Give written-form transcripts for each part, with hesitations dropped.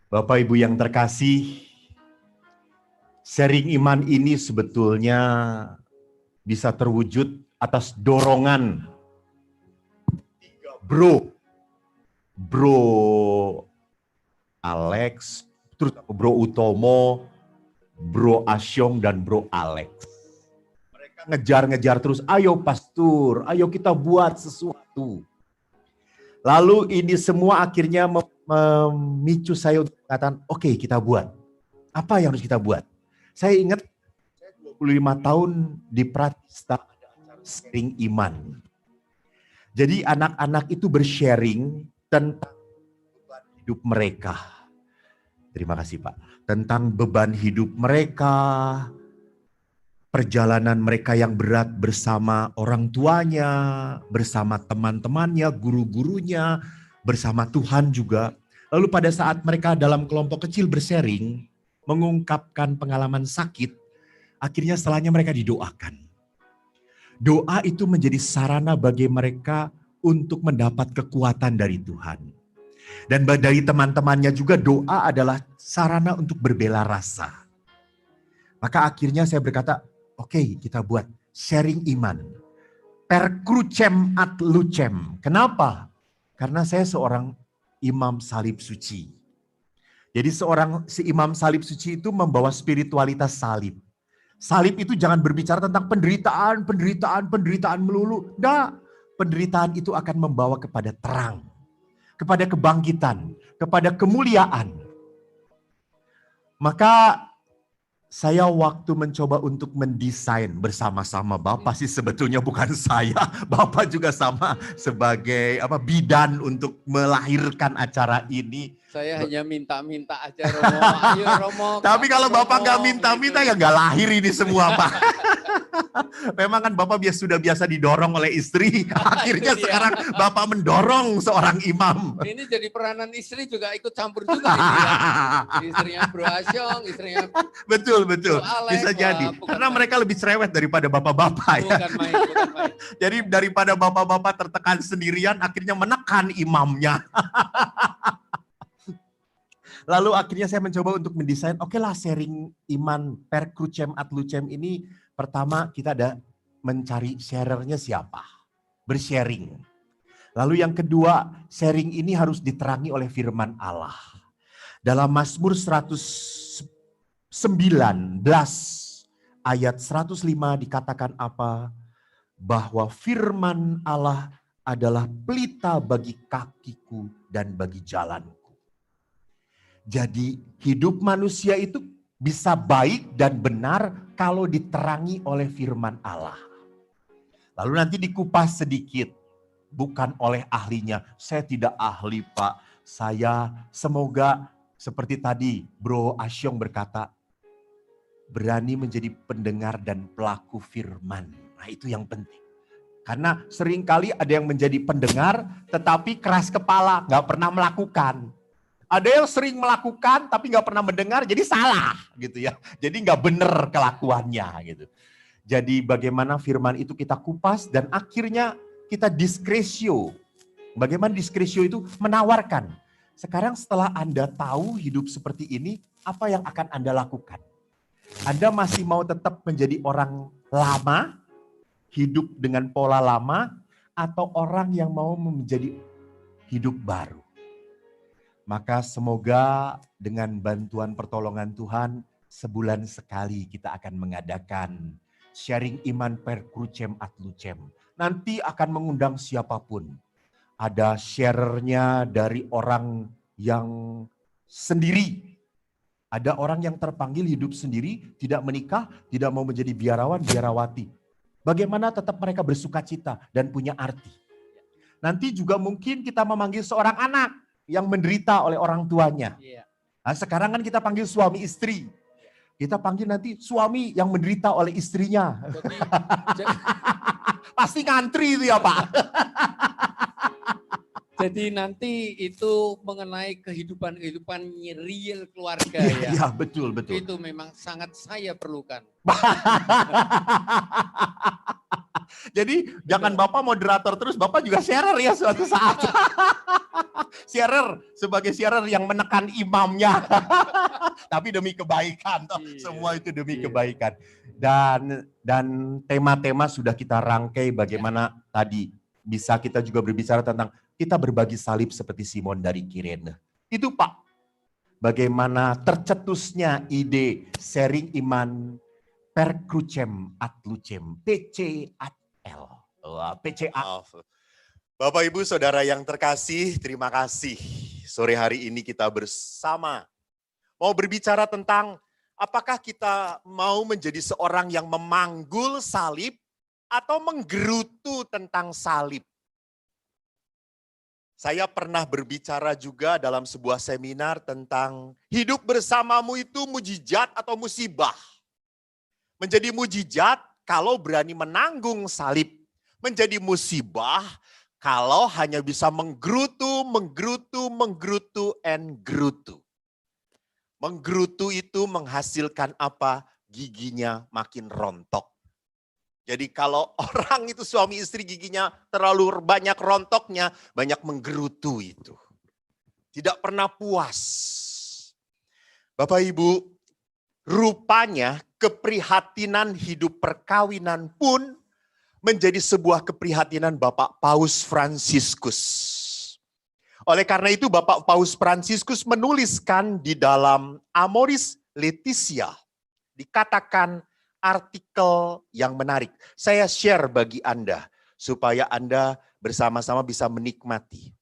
Bapak Ibu yang terkasih, sharing iman ini sebetulnya bisa terwujud atas dorongan Bro Alex, terus Bro Utomo, Bro Asyong, dan Bro Alex. Mereka ngejar-ngejar terus, ayo pastor, ayo kita buat sesuatu. Lalu ini semua akhirnya memicu saya untuk mengatakan, oke, kita buat. Apa yang harus kita buat? Saya ingat, saya 25 tahun di Pratista ada acara sharing iman. Jadi anak-anak itu bersharing tentang beban hidup mereka. Terima kasih Pak. Tentang beban hidup mereka, perjalanan mereka yang berat bersama orang tuanya, bersama teman-temannya, guru-gurunya, bersama Tuhan juga. Lalu pada saat mereka dalam kelompok kecil bersharing, mengungkapkan pengalaman sakit, akhirnya setelahnya mereka didoakan. Doa itu menjadi sarana bagi mereka untuk mendapat kekuatan dari Tuhan. Dan dari teman-temannya juga doa adalah sarana untuk berbela rasa. Maka akhirnya saya berkata, oke, kita buat sharing iman. Per crucem ad lucem. Kenapa? Karena saya seorang imam salib suci. Jadi si imam salib suci itu membawa spiritualitas salib. Salib itu jangan berbicara tentang penderitaan melulu. Enggak, penderitaan itu akan membawa kepada terang, kepada kebangkitan, kepada kemuliaan. Maka saya waktu mencoba untuk mendesain bersama-sama Bapak sih sebetulnya bukan saya. Bapak juga sama sebagai bidan untuk melahirkan acara ini. Saya hanya minta-minta aja Romo, ayo Romo. Tapi kalau Bapak nggak minta-minta gitu, ya nggak lahir ini semua Pak. Memang kan Bapak sudah biasa didorong oleh istri, akhirnya sekarang Bapak mendorong seorang imam. Ini jadi peranan istri juga ikut campur juga ini ya. Istrinya Bro Asyong, istrinya Betul. Alex, bisa jadi. Karena mereka lebih cerewet daripada bapak-bapak ya. Bukan main. Jadi daripada bapak-bapak tertekan sendirian, akhirnya menekan imamnya. Lalu akhirnya saya mencoba untuk mendesain, oke lah sharing iman per crucem ad lucem ini, pertama kita ada mencari sharernya siapa, bersharing. Lalu yang kedua, sharing ini harus diterangi oleh firman Allah. Dalam Mazmur 119 ayat 105 dikatakan apa? Bahwa firman Allah adalah pelita bagi kakiku dan bagi jalanku. Jadi hidup manusia itu bisa baik dan benar kalau diterangi oleh firman Allah. Lalu nanti dikupas sedikit, bukan oleh ahlinya. Saya tidak ahli Pak, saya semoga seperti tadi Bro Asyong berkata, berani menjadi pendengar dan pelaku firman. Nah itu yang penting. Karena seringkali ada yang menjadi pendengar tetapi keras kepala, gak pernah melakukan. Ada yang sering melakukan tapi nggak pernah mendengar, jadi salah gitu ya. Jadi nggak benar kelakuannya gitu. Jadi bagaimana firman itu kita kupas dan akhirnya kita diskresio. Bagaimana diskresio itu menawarkan. Sekarang setelah Anda tahu hidup seperti ini, apa yang akan Anda lakukan? Anda masih mau tetap menjadi orang lama, hidup dengan pola lama, atau orang yang mau menjadi hidup baru? Maka semoga dengan bantuan pertolongan Tuhan, sebulan sekali kita akan mengadakan sharing iman per crucem ad lucem. Nanti akan mengundang siapapun. Ada sharernya dari orang yang sendiri. Ada orang yang terpanggil hidup sendiri, tidak menikah, tidak mau menjadi biarawan, biarawati. Bagaimana tetap mereka bersuka cita dan punya arti. Nanti juga mungkin kita memanggil seorang anak yang menderita oleh orang tuanya. Nah, sekarang kan kita panggil suami istri. Kita panggil nanti suami yang menderita oleh istrinya. Pasti ngantri itu ya Pak. Jadi nanti itu mengenai kehidupan real keluarga ya. Iya betul. Itu memang sangat saya perlukan. Jadi jangan Bapak moderator terus, Bapak juga sharer ya suatu saat. Sharer sebagai sharer yang menekan imamnya. Tapi demi kebaikan, toh. Iya, Semua itu demi iya. kebaikan. Dan tema-tema sudah kita rangkai bagaimana tadi bisa kita juga berbicara tentang kita berbagi salib seperti Simon dari Kirene. Itu Pak, bagaimana tercetusnya ide sharing iman per crucem ad lucem, PC ad L. PCA. Bapak Ibu Saudara yang terkasih, terima kasih. Sore hari ini kita bersama mau berbicara tentang apakah kita mau menjadi seorang yang memanggul salib atau menggerutu tentang salib. Saya pernah berbicara juga dalam sebuah seminar tentang hidup bersamamu itu mujizat atau musibah. Menjadi mujizat kalau berani menanggung salib. Menjadi musibah kalau hanya bisa menggerutu, and gerutu. Menggerutu itu menghasilkan apa? Giginya makin rontok. Jadi kalau orang itu suami istri giginya terlalu banyak rontoknya, banyak menggerutu itu. Tidak pernah puas. Bapak Ibu, rupanya keprihatinan hidup perkawinan pun menjadi sebuah keprihatinan Bapak Paus Fransiskus. Oleh karena itu Bapak Paus Fransiskus menuliskan di dalam Amoris Laetitia, dikatakan artikel yang menarik. Saya share bagi Anda, supaya Anda bersama-sama bisa menikmati.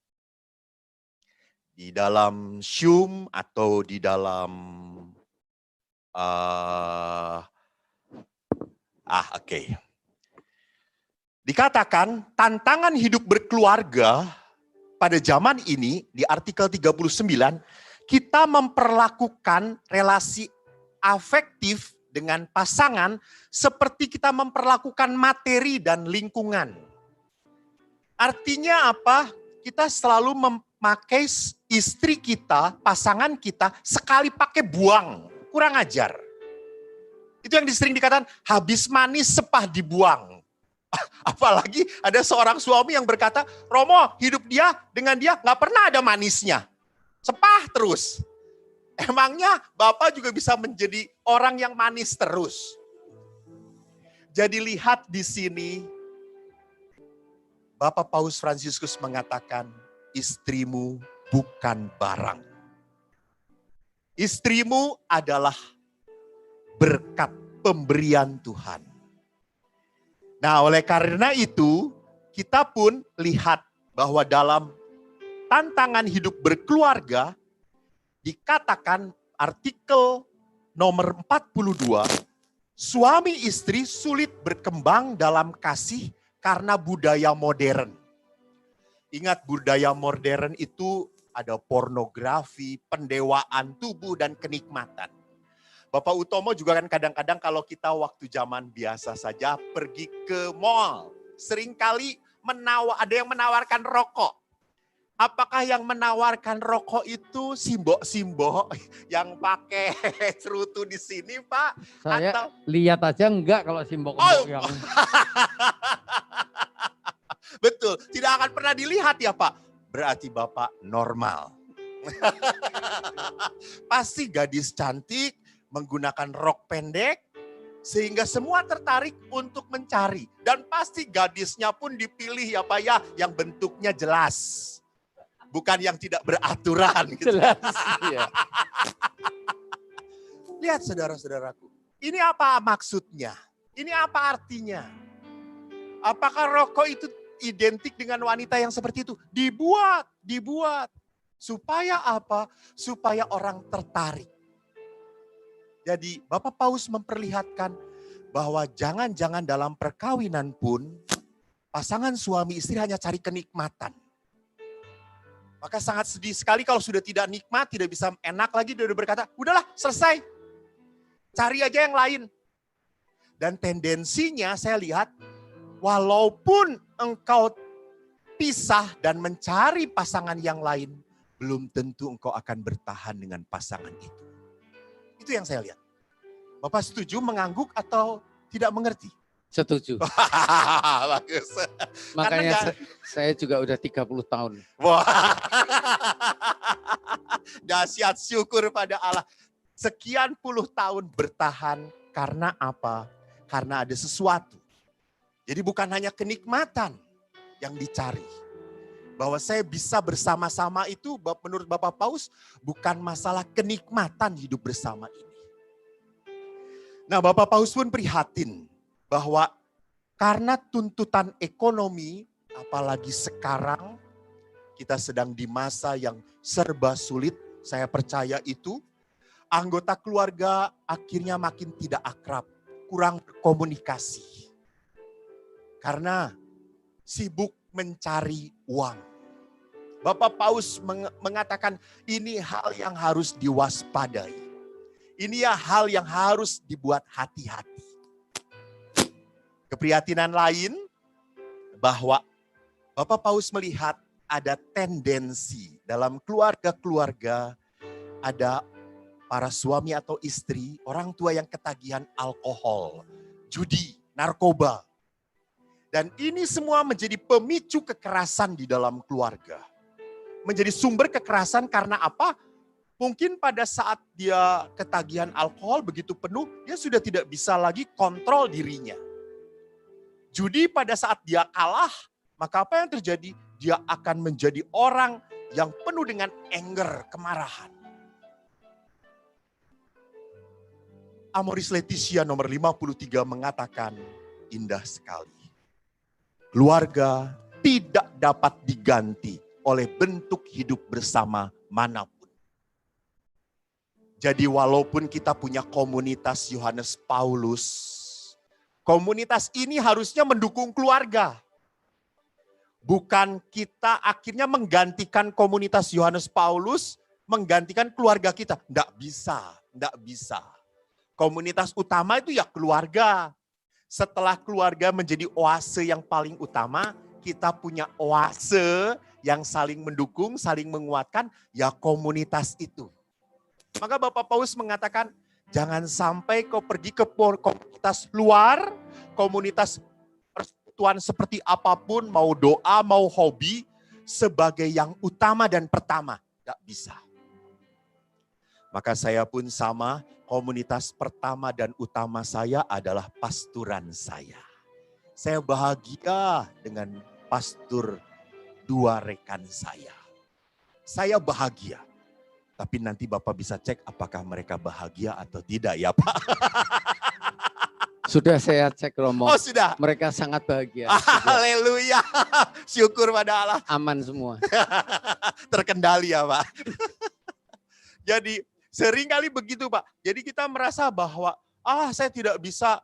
Di dalam Zoom atau di dalam oke. Dikatakan tantangan hidup berkeluarga pada zaman ini di artikel 39 kita memperlakukan relasi afektif dengan pasangan seperti kita memperlakukan materi dan lingkungan. Artinya apa? Kita selalu memakai istri kita, pasangan kita sekali pakai buang. Kurang ajar. Itu yang sering dikatakan habis manis sepah dibuang. Apalagi ada seorang suami yang berkata, Romo hidup dia dengan dia gak pernah ada manisnya. Sepah terus. Emangnya Bapak juga bisa menjadi orang yang manis terus. Jadi lihat di sini, Bapak Paus Fransiskus mengatakan, istrimu bukan barang. Istrimu adalah berkat pemberian Tuhan. Nah, oleh karena itu, kita pun lihat bahwa dalam tantangan hidup berkeluarga, dikatakan artikel nomor 42, suami istri sulit berkembang dalam kasih karena budaya modern. Ingat budaya modern itu ada pornografi, pendewaan tubuh dan kenikmatan. Bapak Utomo juga kan kadang-kadang kalau kita waktu zaman biasa saja pergi ke mall, seringkali ada yang menawarkan rokok. Apakah yang menawarkan rokok itu simbok-simbok yang pakai cerutu di sini, Pak? Saya lihat aja enggak kalau simbok yang... Betul, tidak akan pernah dilihat ya Pak. Berarti Bapak normal. Pasti gadis cantik menggunakan rok pendek sehingga semua tertarik untuk mencari. Dan pasti gadisnya pun dipilih ya Pak ya yang bentuknya jelas. Bukan yang tidak beraturan. Gitu. Jelas, iya. Lihat saudara-saudaraku, ini apa maksudnya? Ini apa artinya? Apakah rokok itu identik dengan wanita yang seperti itu? Dibuat. Supaya apa? Supaya orang tertarik. Jadi Bapak Paus memperlihatkan bahwa jangan-jangan dalam perkawinan pun pasangan suami istri hanya cari kenikmatan. Maka sangat sedih sekali kalau sudah tidak nikmat, tidak bisa enak lagi, dia udah berkata, udahlah selesai. Cari aja yang lain. Dan tendensinya saya lihat, walaupun engkau pisah dan mencari pasangan yang lain, belum tentu engkau akan bertahan dengan pasangan itu. Itu yang saya lihat. Bapak setuju mengangguk atau tidak mengerti? Setuju. Bagus. Makanya Karena saya juga udah 30 tahun. wah. Dahsyat, syukur pada Allah. Sekian puluh tahun bertahan karena apa? Karena ada sesuatu. Jadi bukan hanya kenikmatan yang dicari. Bahwa saya bisa bersama-sama itu menurut Bapak Paus bukan masalah kenikmatan hidup bersama ini. Nah, Bapak Paus pun prihatin bahwa karena tuntutan ekonomi, apalagi sekarang kita sedang di masa yang serba sulit, saya percaya itu, anggota keluarga akhirnya makin tidak akrab, kurang komunikasi. Karena sibuk mencari uang. Bapak Paus mengatakan ini hal yang harus diwaspadai. Ini ya hal yang harus dibuat hati-hati. Keprihatinan lain bahwa Bapak Paus melihat ada tendensi dalam keluarga-keluarga, ada para suami atau istri, orang tua yang ketagihan alkohol, judi, narkoba. Dan ini semua menjadi pemicu kekerasan di dalam keluarga. Menjadi sumber kekerasan karena apa? Mungkin pada saat dia ketagihan alkohol begitu penuh, dia sudah tidak bisa lagi kontrol dirinya. Judi pada saat dia kalah, maka apa yang terjadi? Dia akan menjadi orang yang penuh dengan anger, kemarahan. Amoris Laetitia nomor 53 mengatakan indah sekali. Keluarga tidak dapat diganti oleh bentuk hidup bersama manapun. Jadi walaupun kita punya komunitas Yohanes Paulus, komunitas ini harusnya mendukung keluarga. Bukan kita akhirnya menggantikan komunitas Yohanes Paulus, menggantikan keluarga kita. Enggak bisa, enggak bisa. Komunitas utama itu ya keluarga. Setelah keluarga menjadi oase yang paling utama, kita punya oase yang saling mendukung, saling menguatkan, ya komunitas itu. Maka Bapak Paus mengatakan, jangan sampai kau pergi ke komunitas luar, komunitas persekutuan seperti apapun, mau doa, mau hobi, sebagai yang utama dan pertama. Tidak bisa. Maka saya pun sama, komunitas pertama dan utama saya adalah pasturan saya. Saya bahagia dengan pastur dua rekan saya. Saya bahagia. Tapi nanti Bapak bisa cek apakah mereka bahagia atau tidak ya Pak. Sudah saya cek Romo. Oh sudah. Mereka sangat bahagia. Haleluya. Syukur pada Allah. Aman semua. Terkendali ya Pak. Jadi seringkali begitu Pak. Jadi kita merasa bahwa saya tidak bisa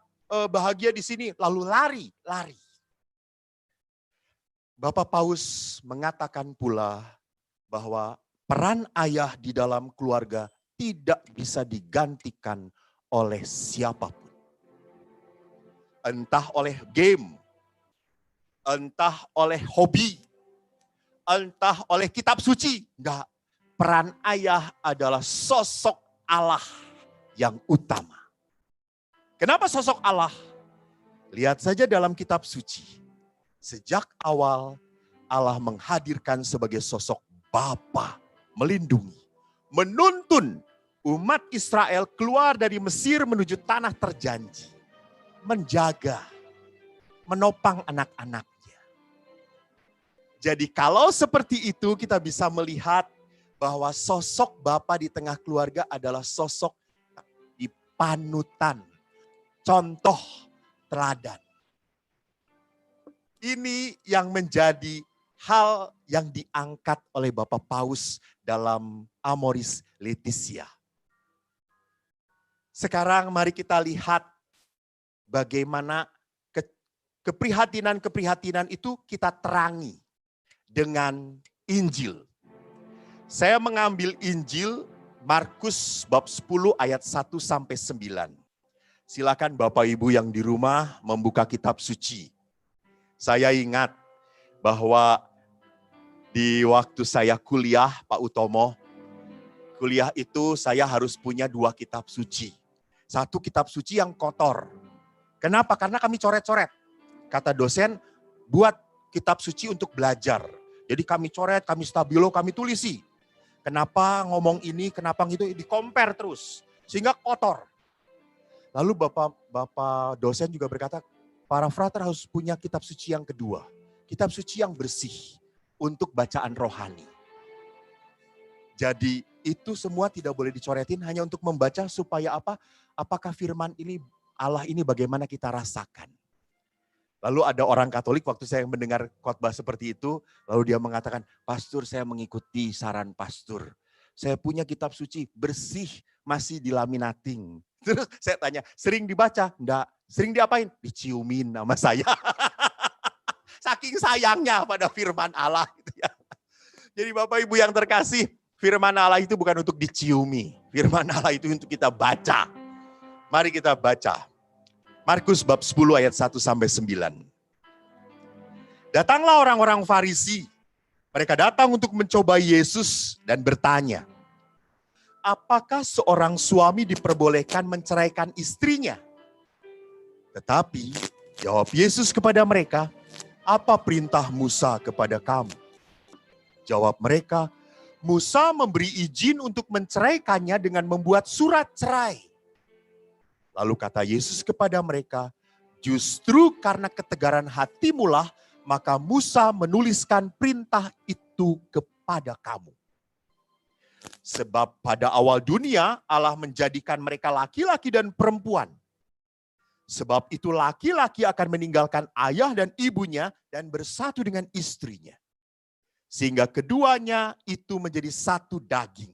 bahagia di sini. Lalu lari. Bapak Paus mengatakan pula bahwa peran ayah di dalam keluarga tidak bisa digantikan oleh siapapun. Entah oleh game, entah oleh hobi, entah oleh kitab suci. Enggak. Peran ayah adalah sosok Allah yang utama. Kenapa sosok Allah? Lihat saja dalam kitab suci. Sejak awal Allah menghadirkan sebagai sosok Bapa. Melindungi, menuntun umat Israel keluar dari Mesir menuju tanah terjanji. Menjaga, menopang anak-anaknya. Jadi kalau seperti itu kita bisa melihat bahwa sosok Bapa di tengah keluarga adalah sosok di panutan, contoh teladan. Ini yang menjadi hal yang diangkat oleh Bapak Paus dalam Amoris Laetitia. Sekarang mari kita lihat bagaimana keprihatinan-keprihatinan itu kita terangi dengan Injil. Saya mengambil Injil Markus bab 10 ayat 1 sampai 9. Silakan Bapak Ibu yang di rumah membuka kitab suci. Saya ingat bahwa di waktu saya kuliah, Pak Utomo, kuliah itu saya harus punya 2 kitab suci. Satu kitab suci yang kotor. Kenapa? Karena kami coret-coret. Kata dosen, buat kitab suci untuk belajar. Jadi kami coret, kami stabilo, kami tulisi. Kenapa ngomong ini, kenapa gitu, di-compare terus. Sehingga kotor. Lalu Bapak dosen juga berkata, para frater harus punya kitab suci yang kedua. Kitab suci yang bersih untuk bacaan rohani. Jadi itu semua tidak boleh dicoretin hanya untuk membaca supaya apa? Apakah firman ini, Allah ini bagaimana kita rasakan. Lalu ada orang Katolik waktu saya mendengar khotbah seperti itu, lalu dia mengatakan, pastor saya mengikuti saran pastor. Saya punya kitab suci bersih, masih dilaminating. Terus saya tanya, sering dibaca? Enggak. Sering diapain? Diciumin sama saya. Saking sayangnya pada firman Allah. Gitu ya. Jadi Bapak Ibu yang terkasih, firman Allah itu bukan untuk diciumi. Firman Allah itu untuk kita baca. Mari kita baca. Markus bab 10 ayat 1 sampai 9. Datanglah orang-orang Farisi. Mereka datang untuk mencobai Yesus dan bertanya, apakah seorang suami diperbolehkan menceraikan istrinya? Tetapi jawab Yesus kepada mereka, apa perintah Musa kepada kamu? Jawab mereka, Musa memberi izin untuk menceraikannya dengan membuat surat cerai. Lalu kata Yesus kepada mereka, justru karena ketegaran hatimulah, maka Musa menuliskan perintah itu kepada kamu. Sebab pada awal dunia Allah menjadikan mereka laki-laki dan perempuan. Sebab itu laki-laki akan meninggalkan ayah dan ibunya dan bersatu dengan istrinya. Sehingga keduanya itu menjadi satu daging.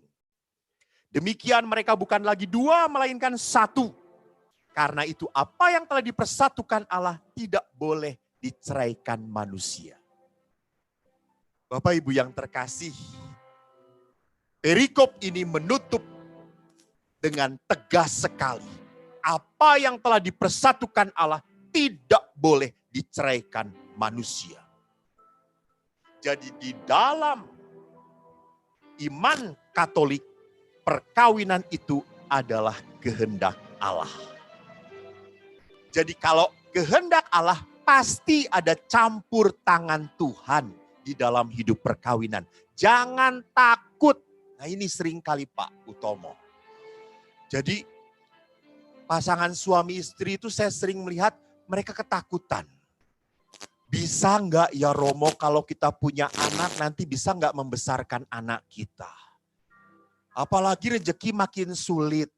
Demikian mereka bukan lagi dua melainkan satu. Karena itu apa yang telah dipersatukan Allah tidak boleh diceraikan manusia. Bapak Ibu yang terkasih, perikop ini menutup dengan tegas sekali. Apa yang telah dipersatukan Allah tidak boleh diceraikan manusia. Jadi di dalam iman Katolik, perkawinan itu adalah kehendak Allah. Jadi kalau kehendak Allah pasti ada campur tangan Tuhan di dalam hidup perkawinan. Jangan takut. Nah ini sering kali Pak Utomo. Jadi pasangan suami istri itu saya sering melihat mereka ketakutan. Bisa nggak ya Romo kalau kita punya anak nanti bisa nggak membesarkan anak kita. Apalagi rezeki makin sulit.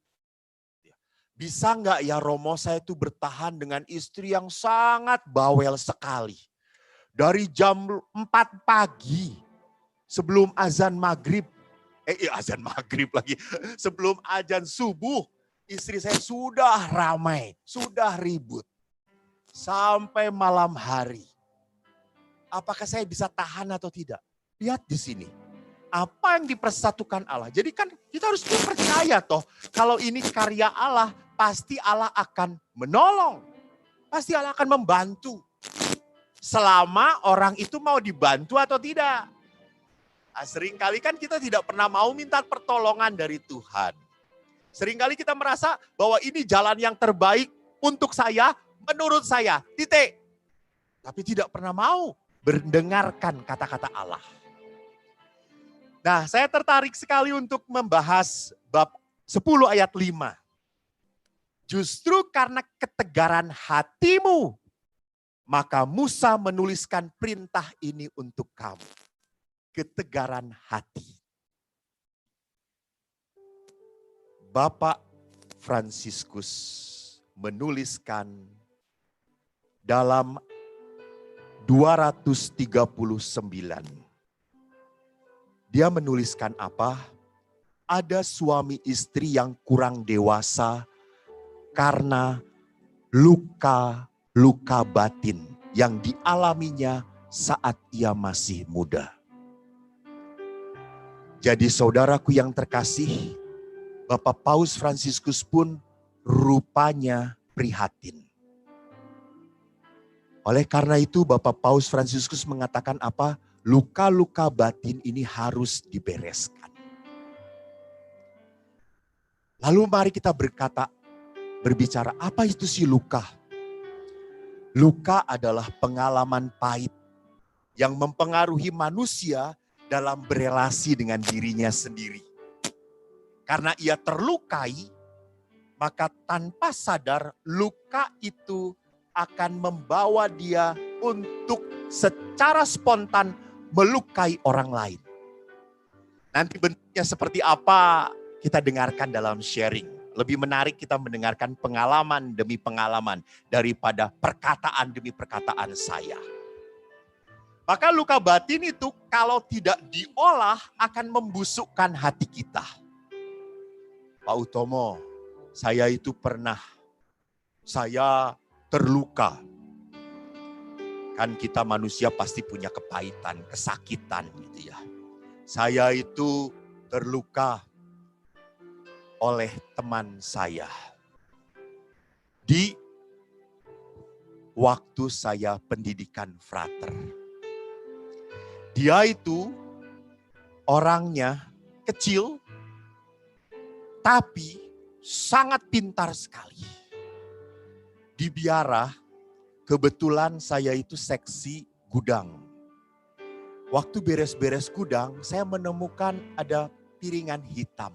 Bisa nggak ya Romo saya itu bertahan dengan istri yang sangat bawel sekali. Dari jam 4 pagi sebelum azan maghrib. Azan maghrib lagi. Sebelum azan subuh istri saya sudah ramai, sudah ribut. Sampai malam hari. Apakah saya bisa tahan atau tidak? Lihat di sini. Apa yang dipersatukan Allah. Jadi kan kita harus percaya toh. Kalau ini karya Allah, pasti Allah akan menolong. Pasti Allah akan membantu. Selama orang itu mau dibantu atau tidak. Nah, seringkali kan kita tidak pernah mau minta pertolongan dari Tuhan. Seringkali kita merasa bahwa ini jalan yang terbaik untuk saya, menurut saya, titik. Tapi tidak pernah mau mendengarkan kata-kata Allah. Nah, saya tertarik sekali untuk membahas bab 10 ayat 5. Justru karena ketegaran hatimu, maka Musa menuliskan perintah ini untuk kamu. Ketegaran hati. Bapak Fransiskus menuliskan dalam 239. Dia menuliskan apa? Ada suami istri yang kurang dewasa karena luka-luka batin yang dialaminya saat ia masih muda. Jadi saudaraku yang terkasih, Bapak Paus Fransiskus pun rupanya prihatin. Oleh karena itu Bapak Paus Fransiskus mengatakan apa? Luka-luka batin ini harus dibereskan. Lalu mari kita berbicara apa itu sih luka? Luka adalah pengalaman pahit yang mempengaruhi manusia dalam berelasi dengan dirinya sendiri. Karena ia terlukai, maka tanpa sadar luka itu akan membawa dia untuk secara spontan melukai orang lain. Nanti bentuknya seperti apa kita dengarkan dalam sharing. Lebih menarik kita mendengarkan pengalaman demi pengalaman daripada perkataan demi perkataan saya. Maka luka batin itu kalau tidak diolah akan membusukkan hati kita. Pak Utomo, saya itu saya terluka. Kan kita manusia pasti punya kepahitan, kesakitan gitu ya. Saya itu terluka oleh teman saya. Di waktu saya pendidikan frater. Dia itu orangnya kecil, tapi sangat pintar sekali. Di biara, kebetulan saya itu seksi gudang. Waktu beres-beres gudang, saya menemukan ada piringan hitam.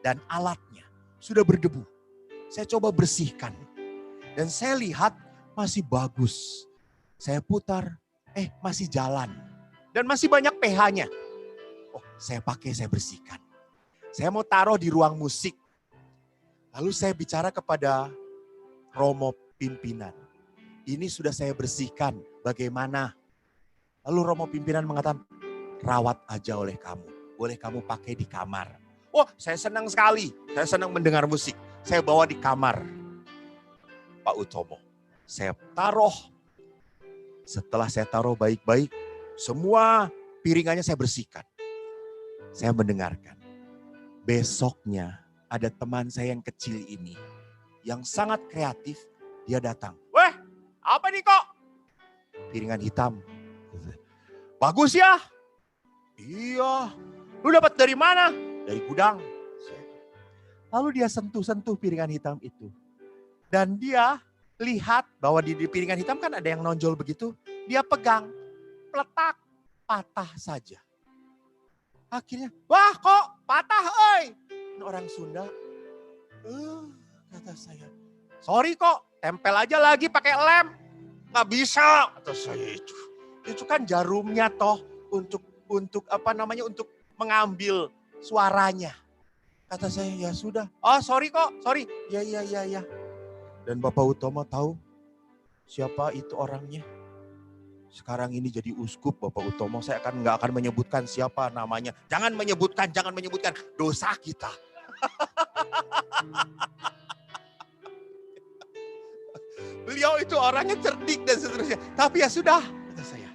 Dan alatnya sudah berdebu. Saya coba bersihkan. Dan saya lihat masih bagus. Saya putar, masih jalan. Dan masih banyak pH-nya. Oh, saya pakai, saya bersihkan. Saya mau taruh di ruang musik. Lalu saya bicara kepada Romo pimpinan. Ini sudah saya bersihkan, bagaimana? Lalu Romo pimpinan mengatakan, rawat aja oleh kamu. Boleh kamu pakai di kamar. Oh, saya senang sekali. Saya senang mendengar musik. Saya bawa di kamar. Pak Utomo, saya taruh. Setelah saya taruh baik-baik, semua piringannya saya bersihkan. Saya mendengarkan. Besoknya ada teman saya yang kecil ini, yang sangat kreatif, dia datang. Weh, apa nih kok? Piringan hitam. Bagus ya? Iya. Lu dapat dari mana? Dari gudang. Lalu dia sentuh-sentuh piringan hitam itu. Dan dia lihat bahwa di piringan hitam kan ada yang nonjol begitu. Dia pegang, peletak, patah saja. Akhirnya, wah kok patah oi. Ini orang Sunda. Kata saya, sorry kok, tempel aja lagi pakai lem. Nggak bisa, kata saya itu. Itu kan jarumnya toh untuk mengambil suaranya. Kata saya, ya sudah. Oh sorry kok, sorry. Ya. Dan Bapak Utomo tahu siapa itu orangnya? Sekarang ini jadi uskup Bapak Utomo. Saya nggak akan menyebutkan siapa namanya. Jangan menyebutkan. Dosa kita. Beliau itu orangnya cerdik dan seterusnya. Tapi ya sudah, kata saya.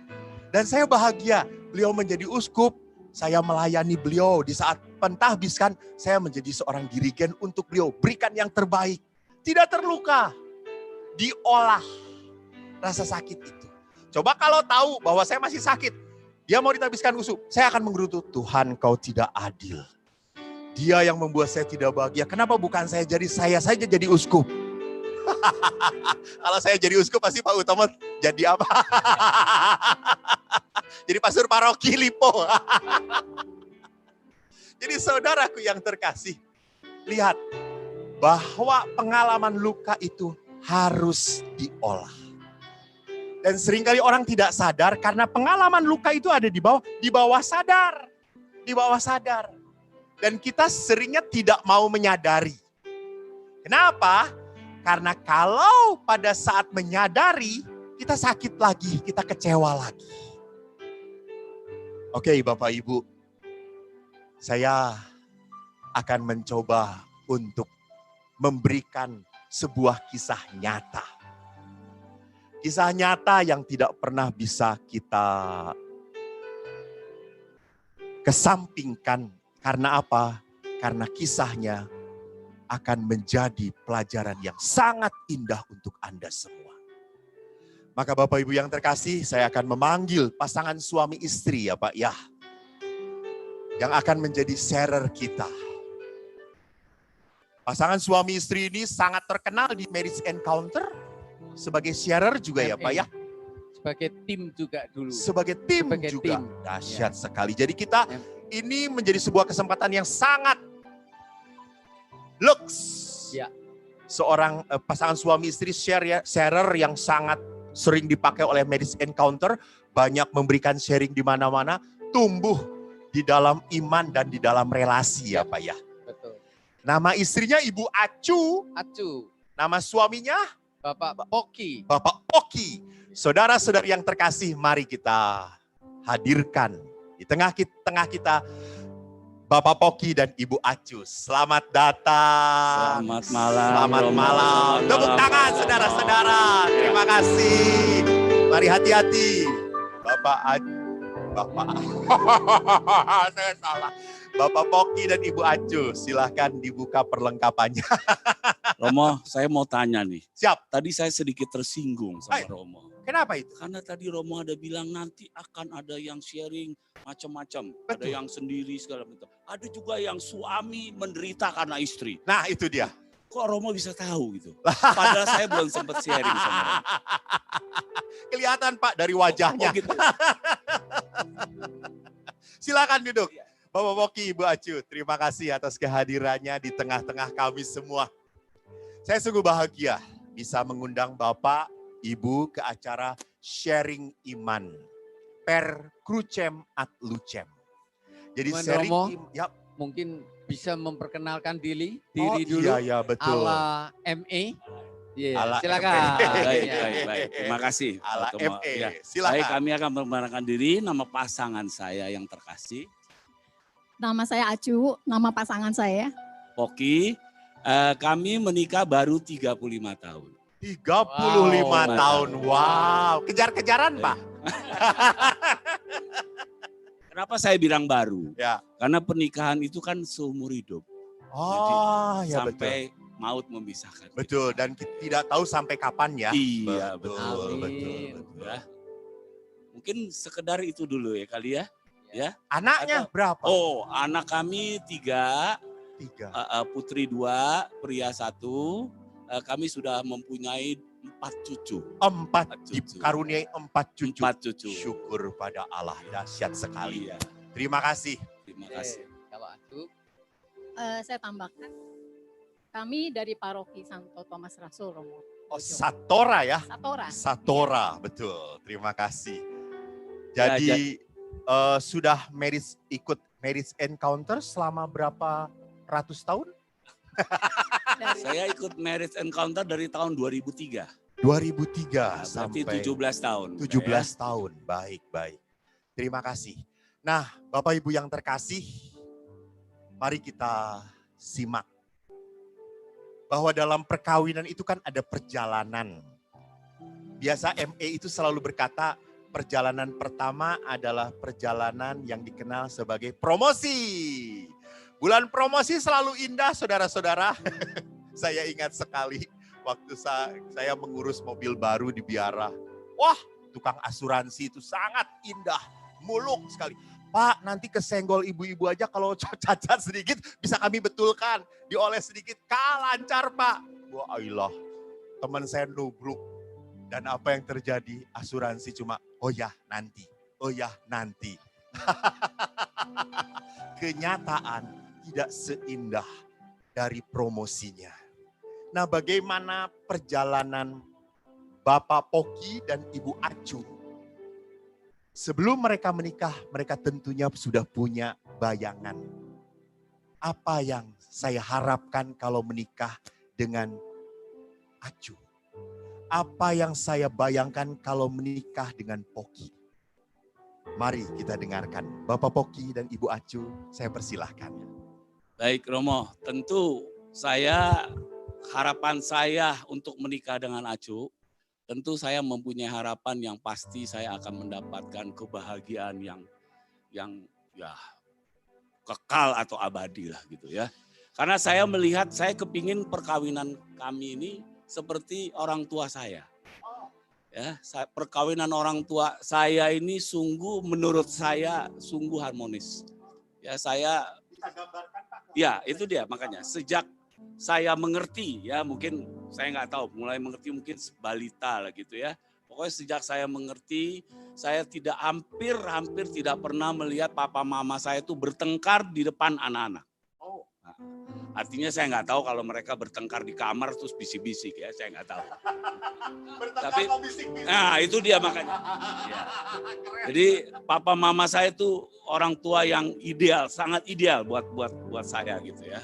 Dan saya bahagia beliau menjadi uskup. Saya melayani beliau di saat pentahbiskan. Saya menjadi seorang dirigen untuk beliau. Berikan yang terbaik. Tidak terluka. Diolah rasa sakit itu. Coba kalau tahu bahwa saya masih sakit. Dia mau ditahbiskan uskup. Saya akan menggerutu. Tuhan kau tidak adil. Dia yang membuat saya tidak bahagia. Kenapa bukan saya saja jadi uskup? Kalau saya jadi uskup pasti Pak Utomo jadi apa? Jadi pastor paroki Lipo. Jadi saudaraku yang terkasih, lihat bahwa pengalaman luka itu harus diolah. Dan seringkali orang tidak sadar karena pengalaman luka itu ada di bawah sadar. Di bawah sadar. Dan kita seringnya tidak mau menyadari. Kenapa? Karena kalau pada saat menyadari, kita sakit lagi, kita kecewa lagi. Oke Bapak Ibu, saya akan mencoba untuk memberikan sebuah kisah nyata. Kisah nyata yang tidak pernah bisa kita kesampingkan. Karena apa? Karena kisahnya akan menjadi pelajaran yang sangat indah untuk Anda semua. Maka Bapak Ibu yang terkasih, saya akan memanggil pasangan suami istri ya Pak ya. Yang akan menjadi sharer kita. Pasangan suami istri ini sangat terkenal di Marriage Encounter. sebagai sharer juga ya Pak ya. Sebagai tim juga dulu. Sebagai tim Sebagai juga. tim. Dahsyat sekali. Jadi kita Ya. ini menjadi sebuah kesempatan yang sangat lux. Ya. Seorang pasangan suami istri sharer yang sangat sering dipakai oleh Marriage Encounter. Banyak memberikan sharing di mana-mana. Tumbuh di dalam iman dan di dalam relasi ya Pak ya. Betul. Nama istrinya Ibu Acu. Acu. Nama suaminya Bapak Poki. Bapak Poki. Saudara-saudari yang terkasih, mari kita hadirkan di tengah kita Bapak Poki dan Ibu Acu. Selamat datang. Selamat malam. Selamat malam. Tepuk tangan saudara-saudara. Terima kasih. Mari hati-hati. Saya salah. Bapak Poki dan Ibu Acu, silahkan dibuka perlengkapannya. Romo, saya mau tanya nih. Siap. Tadi saya sedikit tersinggung sama Hai. Romo. Kenapa itu? Karena tadi Romo ada bilang nanti akan ada yang sharing macam-macam. Ada Betul. yang sendiri segala macam. Ada juga yang suami menderita karena istri. Nah itu dia. Kok Romo bisa tahu gitu? Padahal saya belum sempat sharing sama Romo. Kelihatan Pak dari wajahnya. Oh, gitu. Silakan duduk. Bapak Poki, Ibu Acu, terima kasih atas kehadirannya di tengah-tengah kami semua. Saya sungguh bahagia bisa mengundang Bapak, Ibu ke acara sharing iman. Per Crucem ad Lucem. Jadi Teman sharing Romo. ya. Mungkin bisa memperkenalkan diri Oh, dulu. iya betul. Ala MA. Iya, Ala silakan. MA. Baik, Iya. baik. Terima kasih. Ala Romo. ME. Ya. Silakan. Baik, kami akan memperkenalkan diri. Nama pasangan saya yang terkasih, Nama saya Acu, nama pasangan saya. Poki. Kami menikah baru 35 tahun. 35 Wow. tahun. Wow, kejar-kejaran Pak. Kenapa saya bilang baru? Ya. Karena pernikahan itu kan seumur hidup. Oh, ya betul. Sampai maut memisahkan. Betul, dan kita tidak tahu sampai kapan ya. Iya, betul, Amin. betul. Ya. Mungkin sekedar itu dulu ya kali ya. Anaknya Atau- berapa? Oh, anak kami 3, 3. putri 2, pria 1. Kami sudah mempunyai 4 cucu. 4 cucu. dikaruniai 4 cucu. 4 cucu. Syukur pada Allah, dahsyat sekali. Iya, Terima kasih. terima kasih. Kalau Acu. Saya tambahkan, kami dari paroki Santo Thomas Rasul Romo. Oh, Satora ya. Satora. Satora, betul. Terima kasih. Ya, Jadi sudah ikut marriage encounter selama berapa ratus tahun? Dari, Saya ikut marriage encounter dari tahun 2003. 2003 Berarti sampai 17 tahun. 17 tahun. Baik, baik. Terima kasih. Nah, Bapak Ibu yang terkasih, mari kita simak. Bahwa dalam perkawinan itu kan ada perjalanan. Biasa ME itu selalu berkata, perjalanan pertama adalah perjalanan yang dikenal sebagai promosi. Bulan promosi selalu indah, saudara-saudara. Saya ingat sekali waktu saya mengurus mobil baru di Biara. Wah, tukang asuransi itu sangat indah, muluk sekali. Pak, nanti kesenggol ibu-ibu aja kalau cacat sedikit bisa kami betulkan. Dioles sedikit, lancar Pak. Wah, ailah, teman saya nubruk. Dan apa yang terjadi? Asuransi cuma, oh ya nanti, oh ya nanti. Kenyataan tidak seindah dari promosinya. Nah, bagaimana perjalanan Bapak Poki dan Ibu Acu? Sebelum mereka menikah, mereka tentunya sudah punya bayangan. Apa yang saya harapkan kalau menikah dengan Acu? Apa yang saya bayangkan kalau menikah dengan Poki? Mari kita dengarkan. Bapak Poki dan Ibu Acu, saya persilahkan. Baik Romo, tentu harapan saya untuk menikah dengan Acu, tentu saya mempunyai harapan yang pasti saya akan mendapatkan kebahagiaan yang ya kekal atau abadi lah gitu ya. Karena saya melihat, saya kepingin perkawinan kami ini seperti orang tua saya. Ya, perkawinan orang tua saya ini menurut saya sungguh harmonis. Ya, ya itu dia makanya sejak saya mengerti ya, mungkin saya nggak tahu, mulai mengerti mungkin balita lah gitu ya. Pokoknya sejak saya mengerti, saya hampir tidak pernah melihat papa mama saya itu bertengkar di depan anak-anak. Nah, artinya saya nggak tahu kalau mereka bertengkar di kamar terus bisik-bisik ya, saya nggak tahu. Tapi, nah itu dia makanya. Ya. Jadi papa mama saya itu orang tua yang ideal, sangat ideal buat saya gitu ya.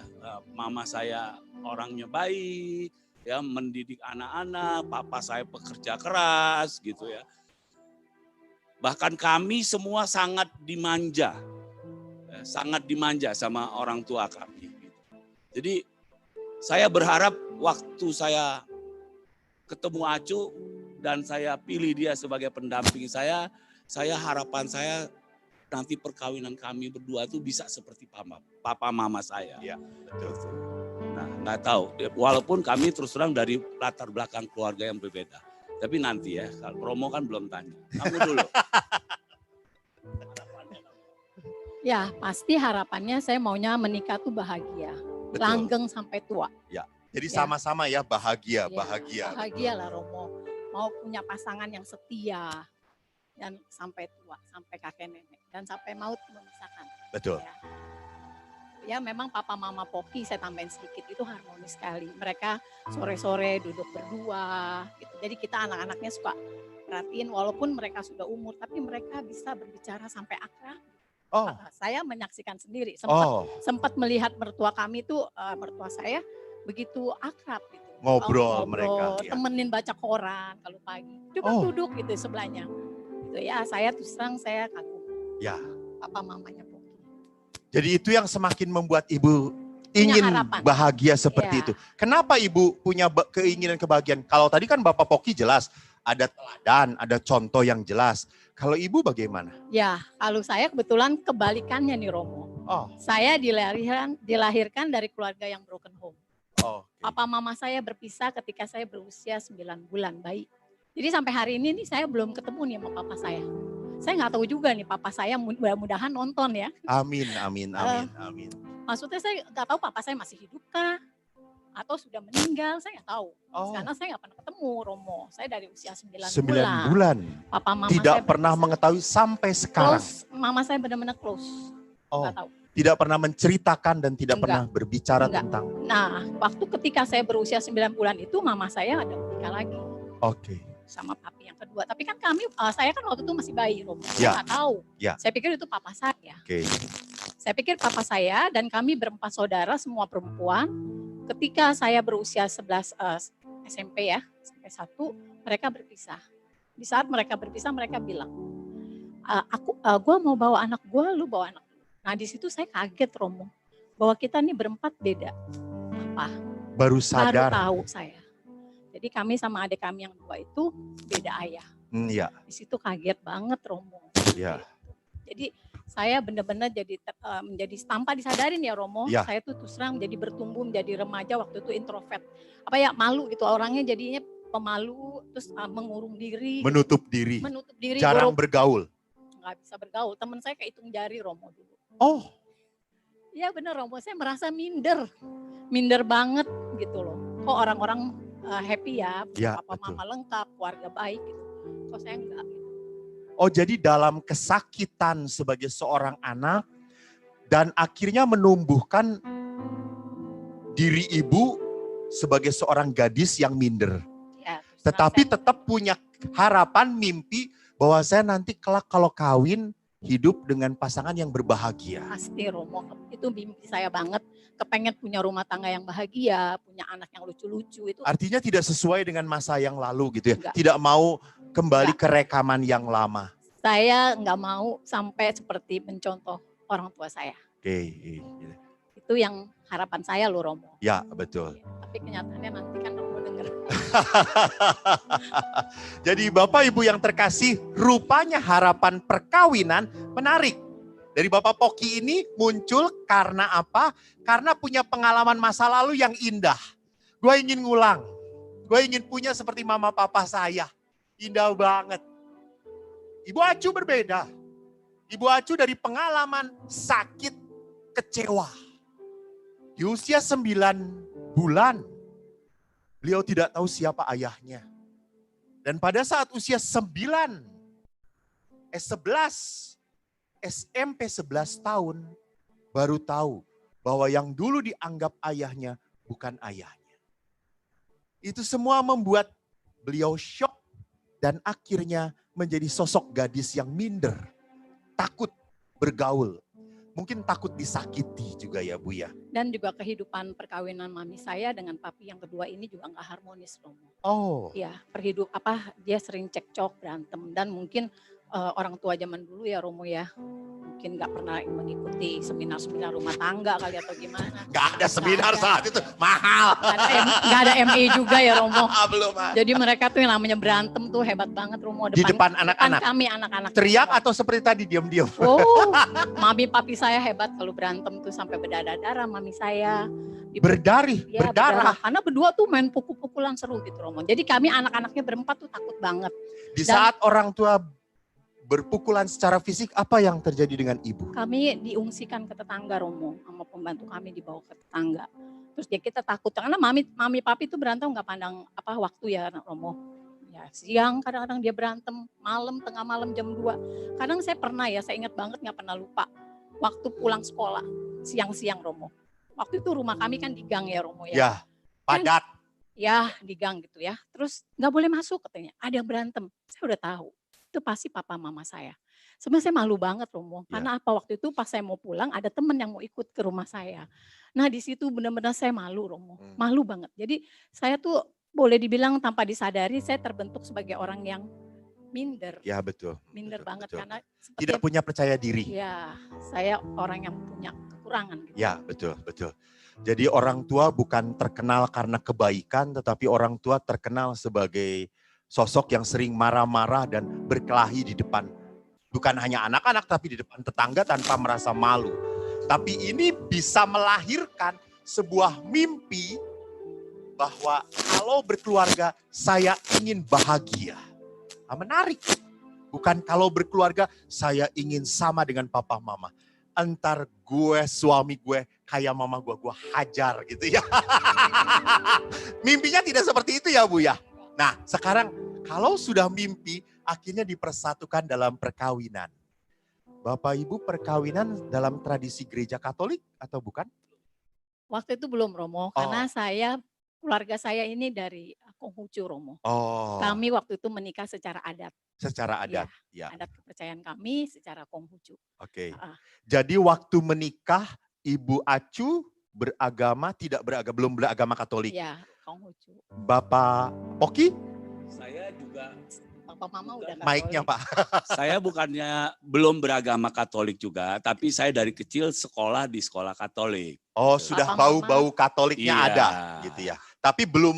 Mama saya orangnya baik, ya mendidik anak-anak, papa saya pekerja keras gitu ya. Bahkan kami semua sangat dimanja sama orang tua kami. Jadi saya berharap waktu saya ketemu Acu dan saya pilih dia sebagai pendamping saya harapan saya nanti perkawinan kami berdua tuh bisa seperti papa mama saya. Iya, betul. Nah, nggak tahu. Walaupun kami terus terang dari latar belakang keluarga yang berbeda. Tapi nanti ya, kalau Romo kan belum tanya. Kamu dulu. Ya, pasti harapannya saya maunya menikah tuh bahagia. Betul. Langgeng sampai tua. Jadi Ya. sama-sama ya bahagia. Bahagia lah Romo. Mau punya pasangan yang setia. Dan sampai tua, sampai kakek nenek. Dan sampai maut memisahkan. Betul. Ya memang papa mama Poki saya tambahin sedikit itu harmonis sekali. Mereka sore-sore duduk berdua gitu. Jadi kita anak-anaknya suka perhatiin walaupun mereka sudah umur tapi mereka bisa berbicara sampai akrab. Oh, Saya menyaksikan sendiri oh, sempat melihat mertua kami tuh mertua saya begitu akrab gitu. ngobrol mereka. Ya. Temenin baca koran kalau pagi. Coba duduk gitu sebelahnya. Gitu ya, saya terus terang saya kagum. Ya. Papa mamanya Poki. Jadi itu yang semakin membuat ibu ingin harapan. bahagia seperti Ya. itu. Kenapa ibu punya keinginan kebahagiaan? Kalau tadi kan Bapak Poki jelas, ada teladan, ada contoh yang jelas. Kalau ibu bagaimana? Ya, kalau saya kebetulan kebalikannya nih Romo. Oh, Saya dilahirkan dari keluarga yang broken home. oh. Papa mama saya berpisah ketika saya berusia 9 bulan bayi. Jadi sampai hari ini nih saya belum ketemu nih sama papa saya. Saya nggak tahu juga nih papa saya mudah-mudahan nonton ya. Amin. Maksudnya saya nggak tahu papa saya masih hidup kah? Atau sudah meninggal, saya nggak tahu. Oh, Karena saya nggak pernah ketemu Romo. Saya dari usia 9 9 bulan. Papa mama Tidak saya pernah berpisah. mengetahui sampai sekarang. Close, mama saya benar-benar close. Oh, Nggak tahu. tidak pernah menceritakan dan tidak Enggak. pernah berbicara Enggak. tentang. Nah, waktu ketika saya berusia 9 bulan itu mama saya ada menikah lagi Oke. sama papi yang kedua. Tapi kan saya kan waktu itu masih bayi Romo. Ya. Saya nggak tahu. Ya. Saya pikir itu papa saya. Oke. Saya pikir papa saya dan kami berempat saudara semua perempuan. Ketika saya berusia 11 SMP ya, sampai 1, mereka berpisah. Di saat mereka berpisah mereka bilang, gue mau bawa anak gue, lu bawa anak lu. Nah di situ saya kaget Romo, bahwa kita nih berempat beda. Apa? Baru Baru sadar. tahu saya. Jadi kami sama adik kami yang 2 itu beda ayah. Iya, Di situ kaget banget Romo. iya. Jadi saya benar-benar menjadi tanpa disadarin ya Romo, Ya. saya tuh terus terang jadi bertumbuh menjadi remaja waktu itu introvert. Malu gitu orangnya jadinya pemalu, terus mengurung diri, Menutup diri. menutup diri, Jarang bergaul. nggak bisa bergaul. Teman saya kehitung jari Romo dulu. Oh, Iya bener Romo, saya merasa minder banget gitu loh. Kok orang-orang happy ya, Ya, papa betul. mama lengkap, keluarga baik gitu. Kok saya enggak gitu. oh jadi dalam kesakitan sebagai seorang anak dan akhirnya menumbuhkan diri ibu sebagai seorang gadis yang minder. Ya, terus terang Tetapi saya- tetap punya harapan, mimpi bahwa saya nanti kelak kalau kawin hidup dengan pasangan yang berbahagia. Pasti Romo, itu mimpi saya banget. Kepengen punya rumah tangga yang bahagia, punya anak yang lucu-lucu itu. Artinya tidak sesuai dengan masa yang lalu gitu ya. Enggak. Tidak mau kembali ke rekaman yang lama. Saya nggak mau sampai seperti mencontoh orang tua saya. Oke. Itu yang harapan saya loh Romo. Ya, betul. Tapi kenyataannya nanti kan Romo denger. Jadi Bapak Ibu yang terkasih, rupanya harapan perkawinan menarik. Dari Bapak Poki ini muncul karena apa? Karena punya pengalaman masa lalu yang indah. Gue ingin ngulang. Gue ingin punya seperti mama papa saya. Indah banget. Ibu Acu berbeda. Ibu Acu dari pengalaman sakit, kecewa. Di usia 9 bulan. Beliau tidak tahu siapa ayahnya. Dan pada saat usia 11, SMP 11 tahun, baru tahu bahwa yang dulu dianggap ayahnya bukan ayahnya. Itu semua membuat beliau syok dan akhirnya menjadi sosok gadis yang minder, takut bergaul. Mungkin takut disakiti juga ya Bu ya. Dan juga kehidupan perkawinan mami saya dengan papi yang kedua ini juga nggak harmonis, Romo. Oh, Ya, dia sering cekcok, berantem, dan mungkin orang tua zaman dulu ya Romo ya, mungkin nggak pernah mengikuti seminar-seminar rumah tangga kali atau gimana. nggak ada seminar ada. saat itu, mahal. Nggak ada MA juga ya Romo. Belum. Jadi mereka tuh yang namanya berantem tuh hebat banget Romo. Di depan anak-anak. kami anak-anak. Teriak atau seperti tadi diam-diam? Oh, mami papi saya hebat kalau berantem tuh sampai berdarah-darah mami saya. Berdarah. Karena berdua tuh main pukul-pukulan seru gitu Romo. Jadi kami anak-anaknya berempat tuh takut banget. Di saat orang tua berpukulan secara fisik, apa yang terjadi dengan ibu? Kami diungsikan ke tetangga Romo, sama pembantu kami dibawa ke tetangga. Terus ya kita takut karena mami papi itu berantem nggak pandang waktu ya Romo. Ya siang kadang-kadang dia berantem, malam tengah malam jam 2. Kadang saya ingat banget nggak pernah lupa. Waktu pulang sekolah siang-siang Romo. Waktu itu rumah kami kan di gang ya Romo ya. Ya, padat. Ya di gang gitu ya. Terus nggak boleh masuk katanya. Ada yang berantem. Saya udah tahu. Itu pasti papa mama saya. Sebenarnya saya malu banget Romo. Karena apa waktu itu pas saya mau pulang ada temen yang mau ikut ke rumah saya. Nah di situ benar-benar saya malu Romo. Malu banget. Jadi saya tuh boleh dibilang tanpa disadari saya terbentuk sebagai orang yang minder. Ya betul. Minder banget betul. karena Tidak punya percaya diri. Ya saya orang yang punya kekurangan. Gitu. Ya betul. Jadi orang tua bukan terkenal karena kebaikan, tetapi orang tua terkenal sebagai sosok yang sering marah-marah dan berkelahi di depan. Bukan hanya anak-anak tapi di depan tetangga tanpa merasa malu. Tapi ini bisa melahirkan sebuah mimpi bahwa kalau berkeluarga saya ingin bahagia. Nah, menarik. Bukan kalau berkeluarga saya ingin sama dengan papa mama. Entar suami gue kayak mama gue hajar gitu ya. Mimpinya tidak seperti itu ya Bu ya. Nah sekarang kalau sudah mimpi akhirnya dipersatukan dalam perkawinan. Bapak Ibu perkawinan dalam tradisi gereja Katolik atau bukan? Waktu itu belum Romo karena keluarga saya ini dari Konghucu Romo. Kami waktu itu menikah secara adat. Secara adat, ya. Adat kepercayaan kami secara Konghucu. Oke. Jadi waktu menikah Ibu Acu belum beragama Katolik. Iya, Konghucu. Bapak Oki? Saya juga. Papa Mama udah Katolik. Mic-nya Pak. Saya bukannya belum beragama Katolik juga, tapi saya dari kecil sekolah di sekolah Katolik. Oh, sudah bau-bau Katoliknya ada gitu ya. Tapi belum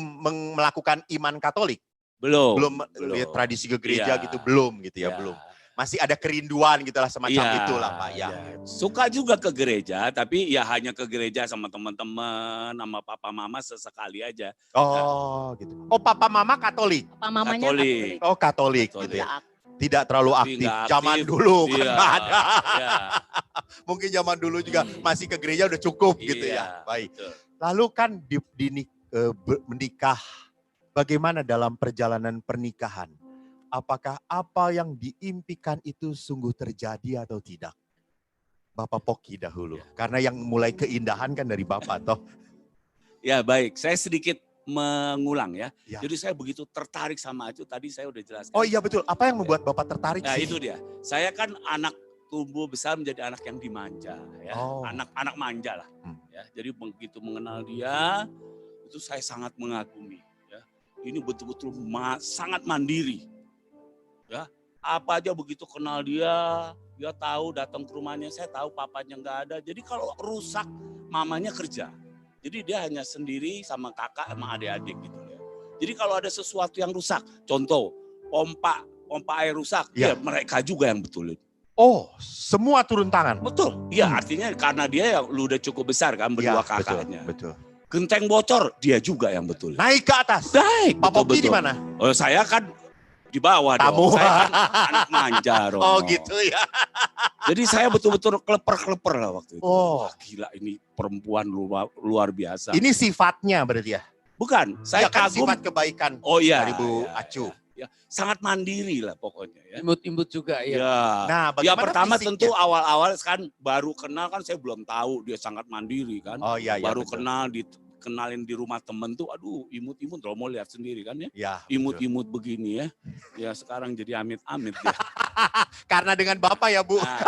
melakukan iman Katolik. Belum. Lihat tradisi ke gereja gitu belum gitu ya, belum. Masih ada kerinduan gitu lah semacam itulah Pak ya. Suka juga ke gereja, tapi ya hanya ke gereja sama teman-teman, sama papa mama sesekali aja. Oh gitu. Oh papa mama Katolik? Papa mamanya Katolik. Oh Katolik gitu ya. Tidak terlalu aktif. Zaman dulu kan nggak ada. Mungkin zaman dulu juga masih ke gereja udah cukup gitu ya. Baik. Lalu kan menikah, bagaimana dalam perjalanan pernikahan? Apakah apa yang diimpikan itu sungguh terjadi atau tidak? Bapak Poki dahulu. Karena yang mulai keindahan kan dari Bapak toh. Ya baik, saya sedikit mengulang ya. Jadi saya begitu tertarik sama Acu, tadi saya udah jelaskan. Oh iya betul, apa yang membuat Bapak tertarik Nah sih? itu dia, saya kan anak tumbuh besar menjadi anak yang dimanja. Ya. Anak manja lah. Ya. Jadi begitu mengenal dia, itu saya sangat mengagumi. Ya. Ini betul-betul sangat mandiri. Ya, apa aja begitu kenal dia tahu datang ke rumahnya, saya tahu papanya nggak ada. Jadi kalau rusak, mamanya kerja. Jadi dia hanya sendiri sama kakak sama adik-adik gitu ya. Jadi kalau ada sesuatu yang rusak, contoh pompa air rusak, ya mereka juga yang betulin. Oh, semua turun tangan. Betul. Iya, artinya karena dia lu udah cukup besar kan berdua kakaknya. Betul. Genteng bocor, dia juga yang betulin. Naik ke atas. Naik. Pak Poki di mana? Oh, saya kan di bawah dong. Saya kan anak manja, Romo. Oh gitu ya. Jadi saya betul-betul kleper-kleper lah waktu itu. Oh. Wah, gila ini perempuan luar biasa. Ini sifatnya berarti ya? Bukan, saya Ya kan kagum. sifat kebaikan Oh iya, dari Bu ya, Acu. ya. Sangat mandiri lah pokoknya ya. Imut-imut juga ya. Ya. Nah, Ya bagaimana pertama fisiknya? tentu awal-awal kan baru kenal kan saya belum tahu dia sangat mandiri kan. Oh iya, iya, Baru betul. kenalin di rumah temen tuh aduh imut-imut, Romo lihat sendiri kan ya. Ya, betul. Imut-imut begini ya. Ya sekarang jadi amit-amit ya. Karena dengan Bapak ya, Bu. Nah,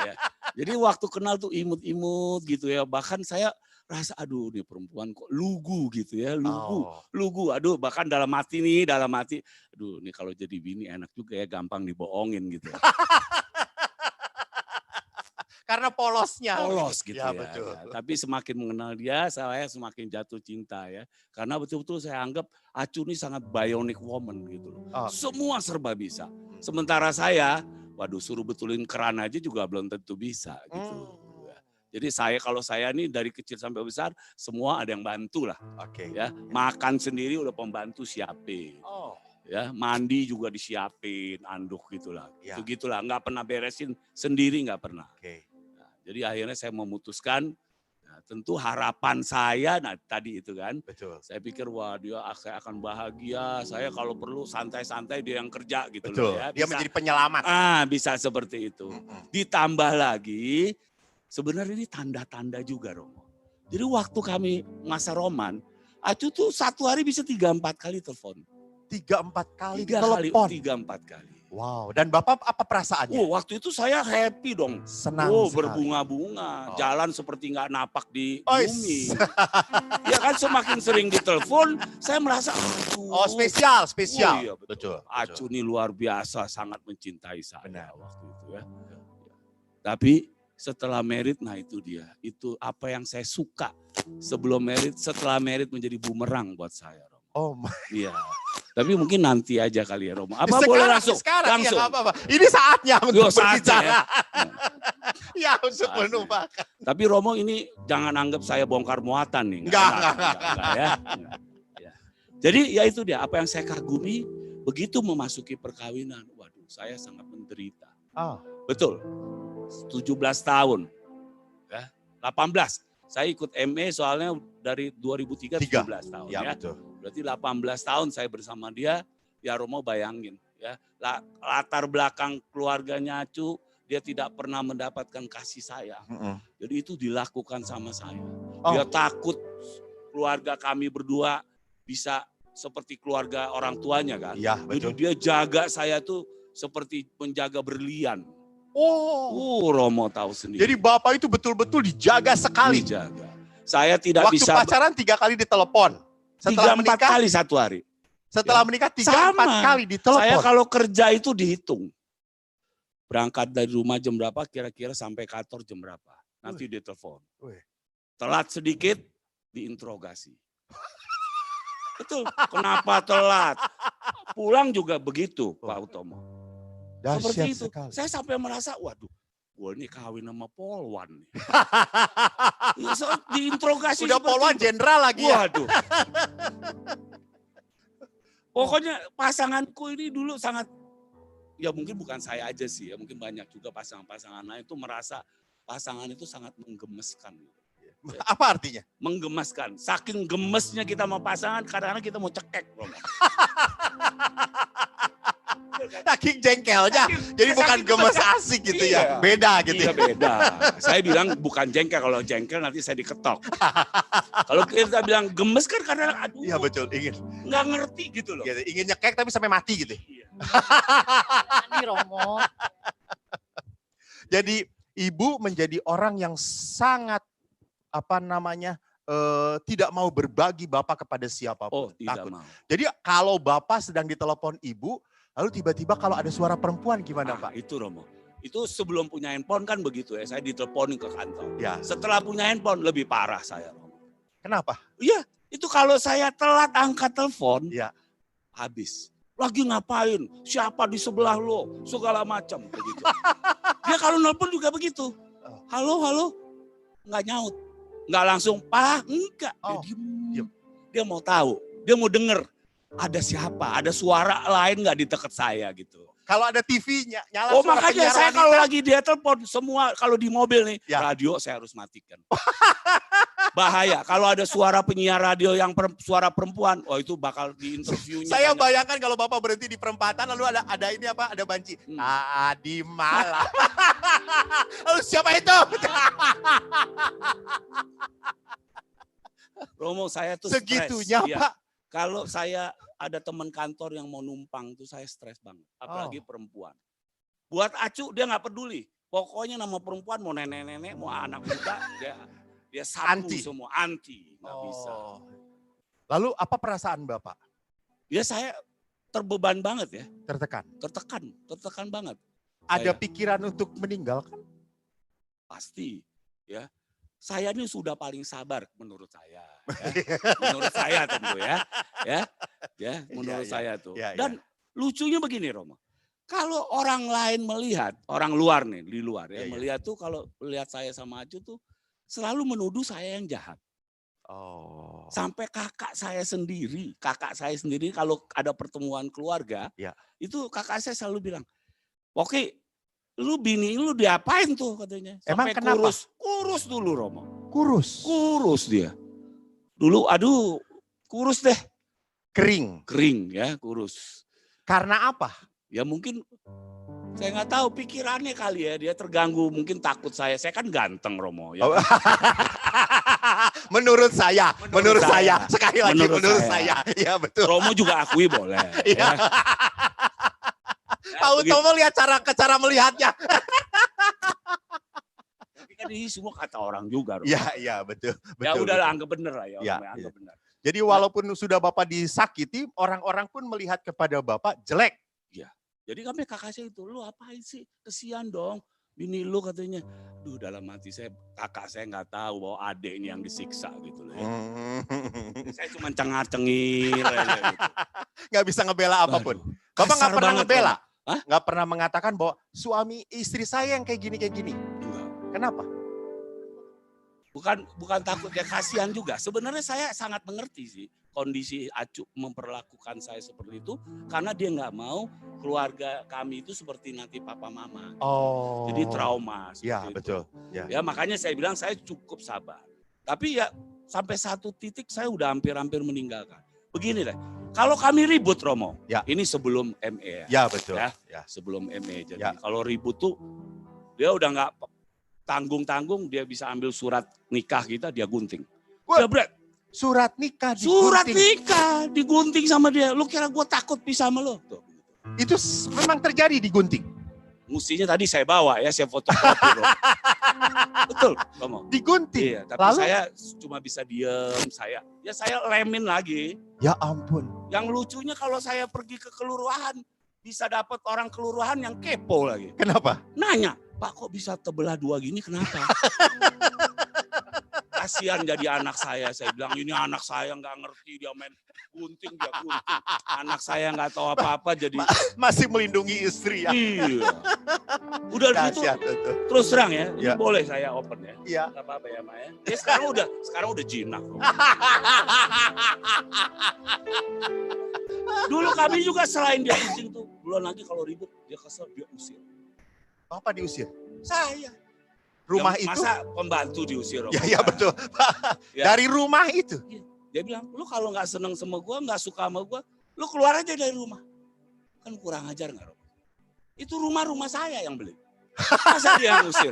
ya. Jadi waktu kenal tuh imut-imut gitu ya. Bahkan saya rasa aduh nih perempuan kok lugu gitu ya. Oh. Lugu. Aduh bahkan dalam hati. Aduh nih kalau jadi bini enak juga ya, gampang dibohongin gitu ya. Karena polosnya. Polos gitu Ya, ya. betul. Ya. Tapi semakin mengenal dia, saya semakin jatuh cinta ya. Karena betul-betul saya anggap Acu ini sangat bionic woman gitu loh. Oh. Semua serba bisa. Sementara saya, waduh suruh betulin keran aja juga belum tentu bisa gitu. Ya. Jadi kalau saya nih dari kecil sampai besar, semua ada yang bantu lah. Oke. Ya, makan sendiri udah pembantu siapin. Oh. Ya, mandi juga disiapin, anduk gitulah. Ya. Gitulah, nggak pernah beresin sendiri, nggak pernah. Oke. Jadi akhirnya saya memutuskan, nah, tentu harapan saya, nah tadi itu kan, Betul. saya pikir wah saya akan bahagia, saya kalau perlu santai-santai dia yang kerja gitu Betul. loh ya. Dia Bisa, menjadi penyelamat. bisa seperti itu. Ditambah lagi, sebenarnya ini tanda-tanda juga Romo. Jadi waktu kami masa roman, Acu tuh satu hari bisa 3-4 kali telepon. 3-4 kali 3 telepon. 3-4 kali. Wow. Dan Bapak apa perasaannya? Waktu itu saya happy dong. Senang sekali. Berbunga-bunga, Oh. jalan seperti nggak napak di Ois. bumi. Ya kan semakin sering ditelepon, saya merasa aduh. Oh, spesial. Oh, iya, Betul. Acu ini luar biasa, sangat mencintai saya Benar. waktu itu ya. Tapi setelah merit, nah itu dia. Itu apa yang saya suka sebelum merit, setelah merit menjadi bumerang buat saya. Oh, Iya. Tapi mungkin nanti aja kali ya Romo. Apa sekarang, boleh langsung? Sekarang, Langsung. Ya, apa-apa. Ini saatnya untuk Saatnya berbicara. ya. Ya, untuk Saatnya. menumpahkan. Tapi Romo ini jangan anggap saya bongkar muatan nih. Enggak ya. Enggak. Ya. Jadi ya itu dia, apa yang saya kagumi begitu memasuki perkawinan. Waduh, saya sangat menderita. Oh. Betul. 17 tahun. Ya, 18. Saya ikut ME soalnya dari 2003 17 tahun Ya, ya. betul. Berarti 18 tahun saya bersama dia. Ya Romo bayangin ya. Latar belakang keluarganya Acu, dia tidak pernah mendapatkan kasih sayang. Jadi itu dilakukan sama saya. Oh. Dia takut keluarga kami berdua bisa seperti keluarga orang tuanya kan. Iya, Jadi betul. dia jaga saya tuh seperti menjaga berlian. Oh. Romo tahu sendiri. Jadi Bapak itu betul-betul dijaga sekali. Dijaga. Saya tidak Waktu bisa. pacaran 3 kali ditelepon. Setelah 3-4 menikah, kali satu hari. setelah Ya. menikah 3-4 Sama. kali ditelepon. Saya kalau kerja itu dihitung. Berangkat dari rumah jam berapa, kira-kira sampai kantor jam berapa. Nanti ditelepon. Wih. Telat sedikit, diinterogasi. Betul, kenapa telat? Pulang juga begitu, Pak Utomo. Seperti itu. Sekali. Saya sampai merasa, waduh, gue ini kawin sama polwan nih. Ya, diinterogasi Udah seperti polwan itu. jenderal lagi ya. Waduh. Pokoknya pasanganku ini dulu sangat, ya mungkin bukan saya aja sih ya, mungkin banyak juga pasangan-pasangan lain itu merasa pasangan itu sangat menggemeskan. Apa artinya? Menggemaskan. Saking gemesnya kita sama pasangan, kadang-kadang kita mau cekek. Saking jengkelnya. Jadi bukan gemes asik gitu ya. Iya. Beda gitu Iya ya. beda. Saya bilang bukan jengkel, kalau jengkel nanti saya diketok. Kalau kita bilang gemes kan karena aduh Iya betul, ingin nggak ngerti gitu loh. gitu. Ingin nyekek tapi sampai mati gitu. Iya. Ini Romo. Jadi ibu menjadi orang yang sangat tidak mau berbagi Bapak kepada siapapun. Oh tidak Takut. mau. Jadi kalau Bapak sedang ditelepon ibu, lalu tiba-tiba kalau ada suara perempuan gimana Pak? Itu Romo. Itu sebelum punya handphone kan begitu ya. Saya diteleponin ke kantor. Ya. Setelah punya handphone lebih parah saya Romo. Kenapa? Iya, itu kalau saya telat angkat telepon, Iya. habis. Lagi ngapain? Siapa di sebelah lo? Segala macam begitu. Dia kalau nelpon juga begitu. Halo, nggak nyaut, nggak langsung Pak, enggak. Dia Oh, diem. Dia mau tahu, dia mau denger. Ada siapa? Ada suara lain nggak di dekat saya gitu. Kalau ada TV nyala Oh suara makanya penyiar saya wanita. kalau lagi dia telepon semua kalau di mobil nih Ya. radio saya harus matikan. bahaya. Kalau ada suara penyiar radio yang suara perempuan, oh itu bakal diinterviewnya. Saya banyak. bayangkan kalau Bapak berhenti di perempatan lalu ada ini apa? Ada banci. Adi malam. Lalu siapa itu? Romo, saya tuh Segitunya stres. Pak. Kalau saya ada teman kantor yang mau numpang tuh saya stres banget. Apalagi perempuan. Buat Acu dia nggak peduli. Pokoknya nama perempuan mau nenek-nenek, mau anak muda, dia satu Anti. semua. Anti. Nggak bisa. Lalu apa perasaan Bapak? Ya saya terbeban banget ya. Tertekan banget. Ada Saya- pikiran untuk meninggalkan? Pasti. Ya. Saya ini sudah paling sabar menurut saya. Ya. Menurut saya tentu ya. Ya, menurut Iya, saya tuh. iya, iya. Dan lucunya begini Romo. Kalau orang lain melihat, orang luar nih, di luar ya, Iya, iya. melihat tuh kalau lihat saya sama Acu tuh selalu menuduh saya yang jahat. Oh. Sampai kakak saya sendiri kalau ada pertemuan keluarga, Ya. itu kakak saya selalu bilang, "Oke, lu bini lu diapain tuh?" katanya. Emang Sampai kenapa? kurus dulu Romo. Kurus. Kurus dia. Dulu aduh, kurus deh, Kering. kering ya, kurus. Karena apa? Ya mungkin saya nggak tahu pikirannya kali ya, dia terganggu, mungkin takut saya kan ganteng Romo ya. Oh. Menurut saya. Sekali lagi menurut saya. Ya betul. Romo juga akui boleh. Iya. ya. Pak Utomo lihat cara melihatnya. Tapi kan ini semua kata orang juga. Romo. Iya, betul. Ya betul, udahlah betul. anggap bener lah ya. Ya, Romo, anggap bener. Jadi walaupun sudah Bapak disakiti, orang-orang pun melihat kepada Bapak jelek. Jadi kami kakak saya itu, lu apain sih? Kesian dong. Bini lu katanya. Duh dalam hati saya, kakak saya nggak tahu bahwa adeknya yang disiksa gitu loh ya. Saya cuma cengar-cengir aja gitu. Nggak bisa ngebela apapun. Waduh, Bapak nggak kasar pernah banget, ngebela? Romo. Hah? Nggak pernah mengatakan bahwa suami istri saya yang kayak gini. Enggak. Kenapa? Bukan takut ya, kasihan juga. Sebenarnya saya sangat mengerti sih kondisi Acu memperlakukan saya seperti itu karena dia nggak mau keluarga kami itu seperti nanti papa mama. Oh. Jadi trauma. Ya, seperti itu. betul. Ya. Ya makanya saya bilang saya cukup sabar. Tapi ya sampai satu titik saya udah hampir-hampir meninggalkan. Begini deh, kalau kami ribut Romo, Ya. ini sebelum ME ya. Ya, betul. Ya. Ya. Sebelum ME. Jadi Ya. kalau ribut tuh dia udah nggak tanggung-tanggung, dia bisa ambil surat nikah kita, dia gunting. Wah, Jebret. Surat nikah Surat digunting. nikah digunting sama dia. Lu kira gue takut pisah sama lu? Tuh. Itu memang terjadi digunting. Mestinya tadi saya bawa ya, saya fotokopi loh. Betul, Romo. Digunting. Iya, tapi Lalu? saya cuma bisa diem, saya lemin lagi. Ya ampun. Yang lucunya kalau saya pergi ke kelurahan, bisa dapat orang kelurahan yang kepo lagi. Kenapa? Nanya, Pak kok bisa terbelah dua gini, kenapa? Kasihan jadi anak saya bilang ini anak saya nggak ngerti, dia main gunting, dia gunting. Anak saya nggak tahu apa-apa jadi Masih melindungi istri ya. iya. Udah gitu Dahsyat itu. terus terang ya, ini Ya. boleh saya open ya. Iya. Gak apa-apa ya Maya. Dia sekarang udah jinak. Bro. Dulu kami juga selain dia gunting tuh, bulan lagi kalau ribut dia kesel, dia usir. Bapak diusir. Saya. Rumah Ya, itu. masa pembantu diusir? Romo? Ya betul. Ya. Dari rumah itu. Dia bilang, lu kalau nggak seneng sama gua, nggak suka sama gua, lu keluar aja dari rumah. Kan kurang ajar nggak, Romo? Itu rumah saya yang beli. Masa dia yang usir?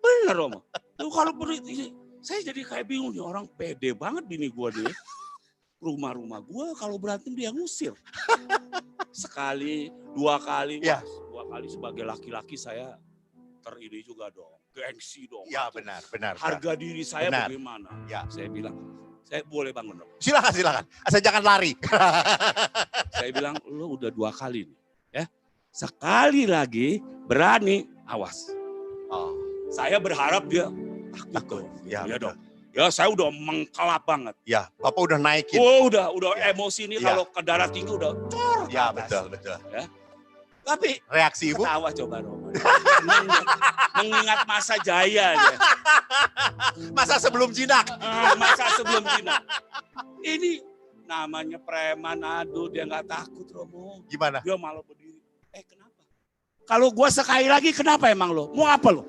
Bener, Romo. Lu kalau pergi, saya jadi kayak bingung nih, orang pede banget bini gua deh. Rumah gua kalau berantem dia ngusir. Sekali, dua kali. Ya. Dua kali sebagai laki-laki saya terini juga dong. Gengsi dong. Ya benar. Harga diri saya Benar. bagaimana? Ya. Saya bilang, saya boleh bangun dong. Silakan. Asal jangan lari. Saya bilang, lu udah dua kali nih. Ya. Sekali lagi berani, awas. Oh, Saya berharap dia takut. takut. Ya, Ya betul. dong. Ya saya udah mengkelap banget. Ya, Bapak udah naikin. Oh udah Ya. emosi ini Ya. kalau ke darah tinggi udah cor ke Ya, atas. betul. Tapi Reaksi Ibu? ketawa coba Roman. Mengingat masa jaya dia. Masa sebelum jinak? Masa sebelum jinak. Ini namanya preman, aduh dia nggak takut Romo. Gimana? Dia malah berdiri. Kenapa? Kalau gua sekali lagi kenapa emang lo? Mau apa lo?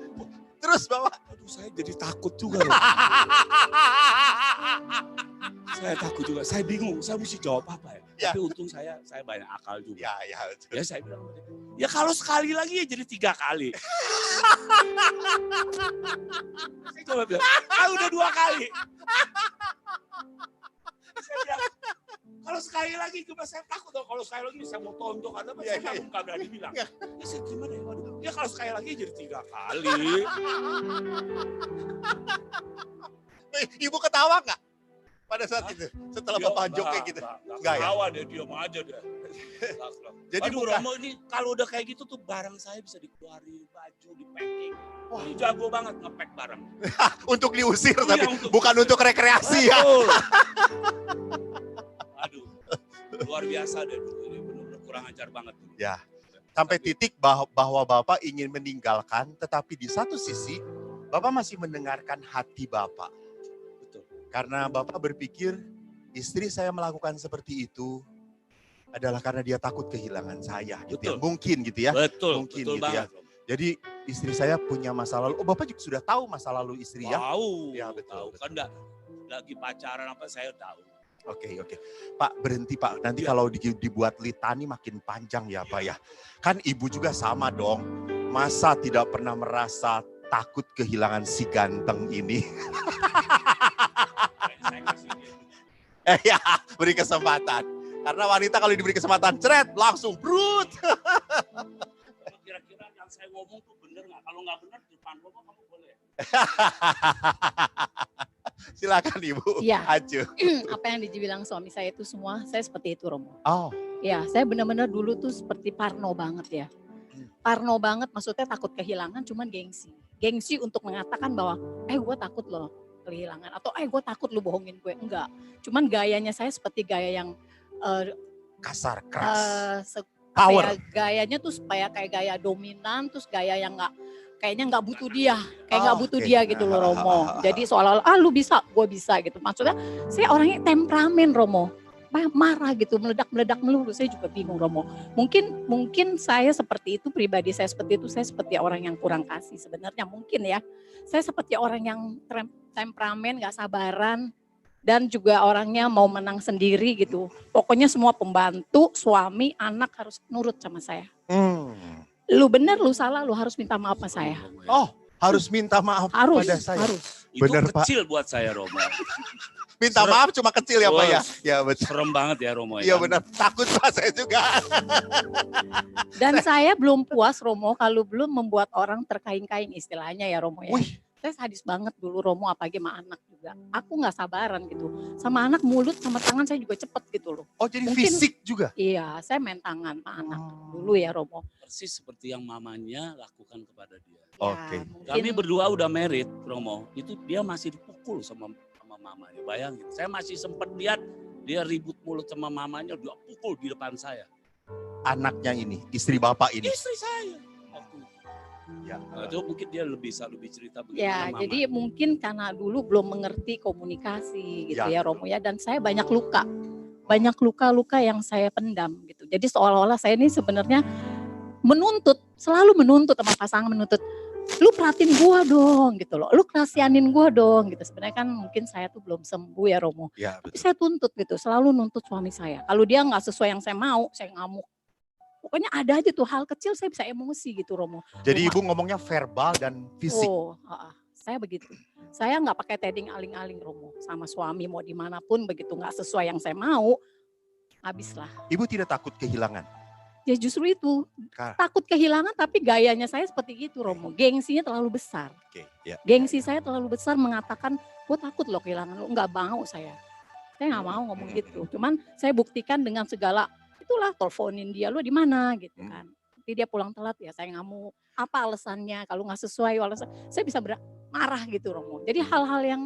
Terus Bapak? Aduh, saya jadi takut juga loh. Saya takut juga, saya bingung, saya mesti jawab apa ya. Ya. Tapi untung saya banyak akal juga. Ya, betul. Ya saya bilang, ya kalau sekali lagi ya jadi 3 kali. Saya coba bilang, udah 2 kali. Saya bilang, kalau sekali lagi cuma saya takut dong, kalau sekali lagi saya mau tonjok atau apa, saya nggak berani bilang. Ya saya gimana ya, waduh, ya kalau sekali lagi jadi 3 kali. Ibu ketawa nggak pada saat itu? Setelah Bapak jok kayak gitu? Enggak ya? Ketawa dia, diam aja deh. Jadi aduh bukan. Romo ini kalau udah kayak gitu tuh barang saya bisa dikeluarin, baju, di packing. Wah, ini jago banget nge-pack barang. Untuk diusir Iya, tapi untuk- bukan untuk rekreasi ya. Betul. Aduh, luar biasa deh. Ini benar-benar kurang ajar banget. Ya. Sampai titik bahwa Bapak ingin meninggalkan, tetapi di satu sisi Bapak masih mendengarkan hati Bapak. Betul. Karena Bapak berpikir istri saya melakukan seperti itu adalah karena dia takut kehilangan saya. Gitu ya. Betul. Mungkin gitu ya. Betul, Mungkin betul gitu ya. banget. Romo. Jadi istri saya punya masa lalu. Oh Bapak juga sudah tahu masa lalu istri ya? Tahu, Ya, betul, tahu. betul. Kan lagi pacaran apa saya tahu. Oke. Pak berhenti Pak. Nanti Ya. kalau dibuat litani makin panjang ya Pak ya. Kan ibu juga sama dong. Masa tidak pernah merasa takut kehilangan si ganteng ini? Saya kasih dia. Ya, beri kesempatan. Karena wanita kalau diberi kesempatan, ceret, langsung brut. Kalau kira-kira yang saya ngomong tuh bener nggak? Kalau nggak bener di depan Romo kamu boleh. Silakan Ibu. Iya. Acu. Apa yang dibilang suami saya itu semua, saya seperti itu Romo. Oh, Ya, saya benar-benar dulu tuh seperti parno banget ya. Parno banget, maksudnya takut kehilangan, cuman gengsi. Gengsi untuk mengatakan bahwa, gue takut loh kehilangan. Atau gue takut lu bohongin gue. Enggak. Cuman gayanya saya seperti gaya yang kasar, keras. Power. Power. Gayanya tuh supaya kayak gaya dominan, terus gaya yang kayaknya nggak butuh dia, kayak nggak butuh oke. dia gitu loh Romo. Jadi seolah-olah lu bisa, gue bisa gitu. Maksudnya saya orangnya temperamen Romo, marah gitu, meledak-meledak melulu. Saya juga bingung Romo. Mungkin saya seperti itu, pribadi saya seperti itu, saya seperti orang yang kurang kasih sebenarnya mungkin ya. Saya seperti orang yang temperamen, nggak sabaran. Dan juga orangnya mau menang sendiri gitu. Pokoknya semua pembantu, suami, anak harus nurut sama saya. Lu benar, lu salah, lu harus minta maaf sama saya. Oh, harus minta maaf Harus, pada saya. harus. Itu Bener, Pak. kecil buat saya Romo. Minta maaf cuma kecil ya Pak ya. Wah, Ya betul. Serem banget ya Romo. Iya kan? benar. Takut Pak saya juga. Dan saya belum puas Romo kalau belum membuat orang terkaing-kaing istilahnya ya Romo ya. Wih. Saya sadis banget dulu Romo, apalagi sama anak juga. Aku nggak sabaran gitu. Sama anak mulut sama tangan saya juga cepet gitu loh. Oh jadi Mungkin- fisik juga? Iya, saya main tangan sama anak Oh. dulu ya Romo. Persis seperti yang mamanya lakukan kepada dia. Ya, Oke. mungkin Kami berdua udah married, Romo. Itu dia masih dipukul sama mamanya. Bayangin, saya masih sempat lihat dia ribut mulut sama mamanya, dia pukul di depan saya. Anaknya ini, istri Bapak ini. Istri saya. Waktu itu. Ya. Nah, itu mungkin dia lebih cerita begitu. ya, jadi mungkin karena dulu belum mengerti komunikasi gitu Ya. ya Romo ya. Dan saya banyak luka. Banyak luka-luka yang saya pendam gitu. Jadi seolah-olah saya ini sebenarnya selalu menuntut sama pasangan, lu perhatiin gua dong gitu loh, lu kasihanin gua dong gitu. Sebenarnya kan mungkin saya tuh belum sembuh ya Romo. Ya Tapi betul. saya tuntut gitu, selalu nuntut suami saya. Kalau dia nggak sesuai yang saya mau, saya ngamuk. Pokoknya ada aja tuh hal kecil saya bisa emosi gitu Romo. Jadi Ibu ngomongnya verbal dan fisik. Oh, saya begitu. Saya nggak pakai teding aling-aling Romo sama suami mau dimanapun begitu nggak sesuai yang saya mau, habislah. Ibu tidak takut kehilangan. Ya justru itu, takut kehilangan tapi gayanya saya seperti itu Romo. Gengsinya terlalu besar. Oke, ya. Gengsi saya terlalu besar mengatakan, gue takut loh kehilangan lo. Nggak mau saya. Saya nggak mau ngomong gitu. Cuman saya buktikan dengan segala, itulah teleponin dia, lo di mana gitu kan. Nanti dia pulang telat ya saya ngamuk. Apa alasannya, kalau nggak sesuai alasan, saya bisa marah gitu Romo. Jadi hal-hal yang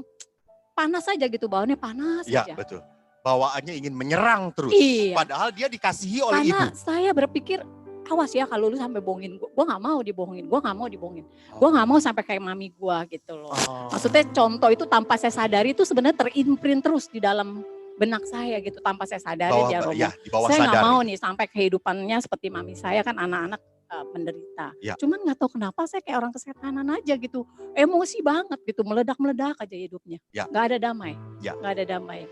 panas saja gitu, bawaannya panas Ya saja. betul. Bawaannya ingin menyerang terus. Iya. Padahal dia dikasihi oleh Karena Ibu. saya berpikir, awas ya kalau lu sampai bohongin gue gak mau dibohongin, gue gak mau dibohongin. Gue gak mau sampai kayak mami gue gitu loh. Oh. Maksudnya contoh itu tanpa saya sadari itu sebenarnya terimprint terus di dalam benak saya gitu. Tanpa saya sadari ya Romo. Ya, di bawah Saya sadar. gak mau nih sampai kehidupannya seperti mami saya kan anak-anak menderita. Ya. Cuman nggak tahu kenapa saya kayak orang kesetanan aja gitu. Emosi banget gitu, meledak-meledak aja hidupnya. Ya. Nggak ada damai. Ya. Nggak ada damai.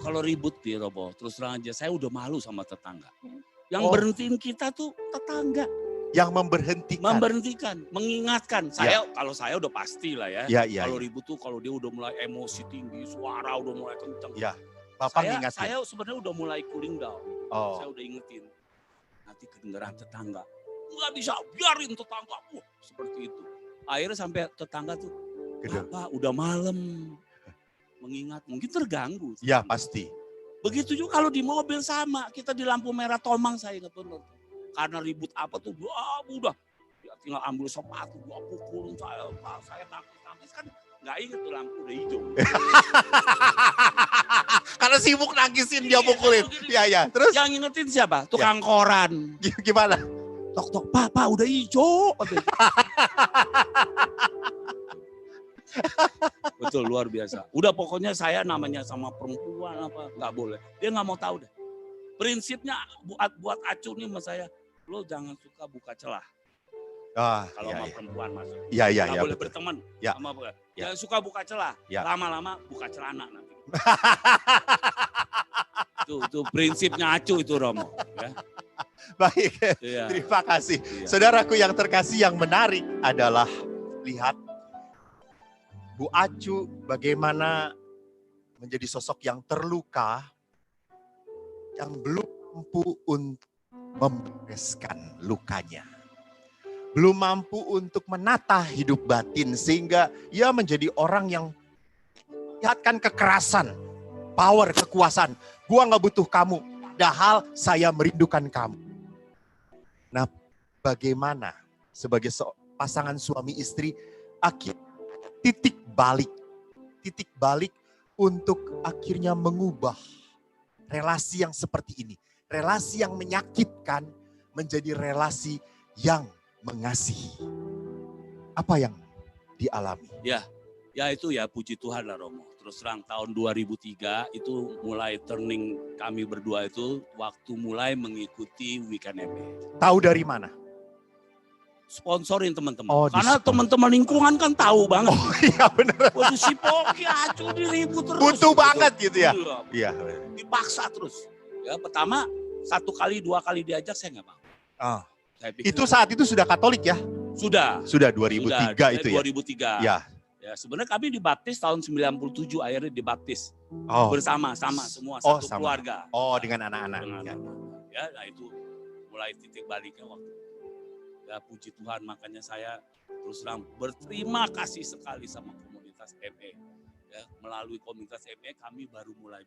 Kalau ribut nih Robo, terus terang aja saya udah malu sama tetangga. Yang Oh. berhentiin kita tuh tetangga. Yang memberhentikan. Mengingatkan. Kalau saya udah pasti lah ya. Ya. Kalau ribut tuh kalau dia udah mulai emosi tinggi, suara udah mulai kenceng. Ya. Bapak Saya ngingatin. sebenarnya udah mulai cooling down. Oh. Saya udah ingetin. Nanti kedengeran tetangga. Nggak bisa, biarin tetangga. Seperti itu. Akhirnya sampai tetangga tuh, Gedor. Pak udah malam. Mengingat, mungkin terganggu. Ya pasti. Begitu juga kalau di mobil sama. Kita di lampu merah Tomang saya ingat benar. Karena ribut apa tuh, udah. Ya, tinggal ambil sepatu, gua pukulin saya. Pak, saya nangis kan nggak inget tuh lampu udah hijau. Karena sibuk nangisin dia pukulin. Iya. Terus Yang ingetin siapa? Tukang koran. gimana? Tok, Pak udah hijau. Betul, luar biasa. Udah pokoknya saya namanya sama perempuan apa, nggak boleh. Dia nggak mau tahu deh. Prinsipnya buat acu nih sama saya, lo jangan suka buka celah. Kalau sama perempuan masuk. Iya. Nggak boleh Betul. berteman. Ya. Sama Ya. jangan suka buka celah. Ya. Lama-lama buka celana nanti. Itu prinsipnya acu itu Romo. Ya. Baik, Iya. terima kasih. Iya. Saudaraku yang terkasih, yang menarik adalah lihat Bu Acu bagaimana menjadi sosok yang terluka, yang belum mampu untuk membereskan lukanya. Belum mampu untuk menata hidup batin sehingga ia menjadi orang yang melihatkan kekerasan, power, kekuasaan. Gua gak butuh kamu, padahal saya merindukan kamu. Nah, bagaimana sebagai pasangan suami istri akhirnya titik balik untuk akhirnya mengubah relasi yang seperti ini. Relasi yang menyakitkan menjadi relasi yang mengasihi. Apa yang dialami? Ya itu ya puji Tuhan lah Romo. Terus terang tahun 2003 itu mulai turning kami berdua itu waktu mulai mengikuti Weekend ME. Tahu dari mana? Sponsorin teman-teman. Oh, Karena teman-teman lingkungan kan tahu banget. Oh iya benar. Waduh si Poki acu diribut terus. Butuh banget gitu ya. Iya, Iya. dipaksa terus. Ya pertama 1 kali 2 kali diajak saya nggak mau. Ah. Saya pikir, Itu saat itu sudah Katolik ya? sudah. Sudah 2003 itu ya. 2003. Ya. Ya, sebenarnya kami dibaptis tahun 97 akhirnya dibaptis Oh. bersama-sama semua Oh, satu sama. keluarga. Oh, dengan anak-anak. Dengan Ya. anak-anak. Ya, nah itu mulai titik baliknya waktu. Ya puji Tuhan makanya saya terus terang berterima kasih sekali sama komunitas ME. Ya, melalui komunitas ME kami baru mulai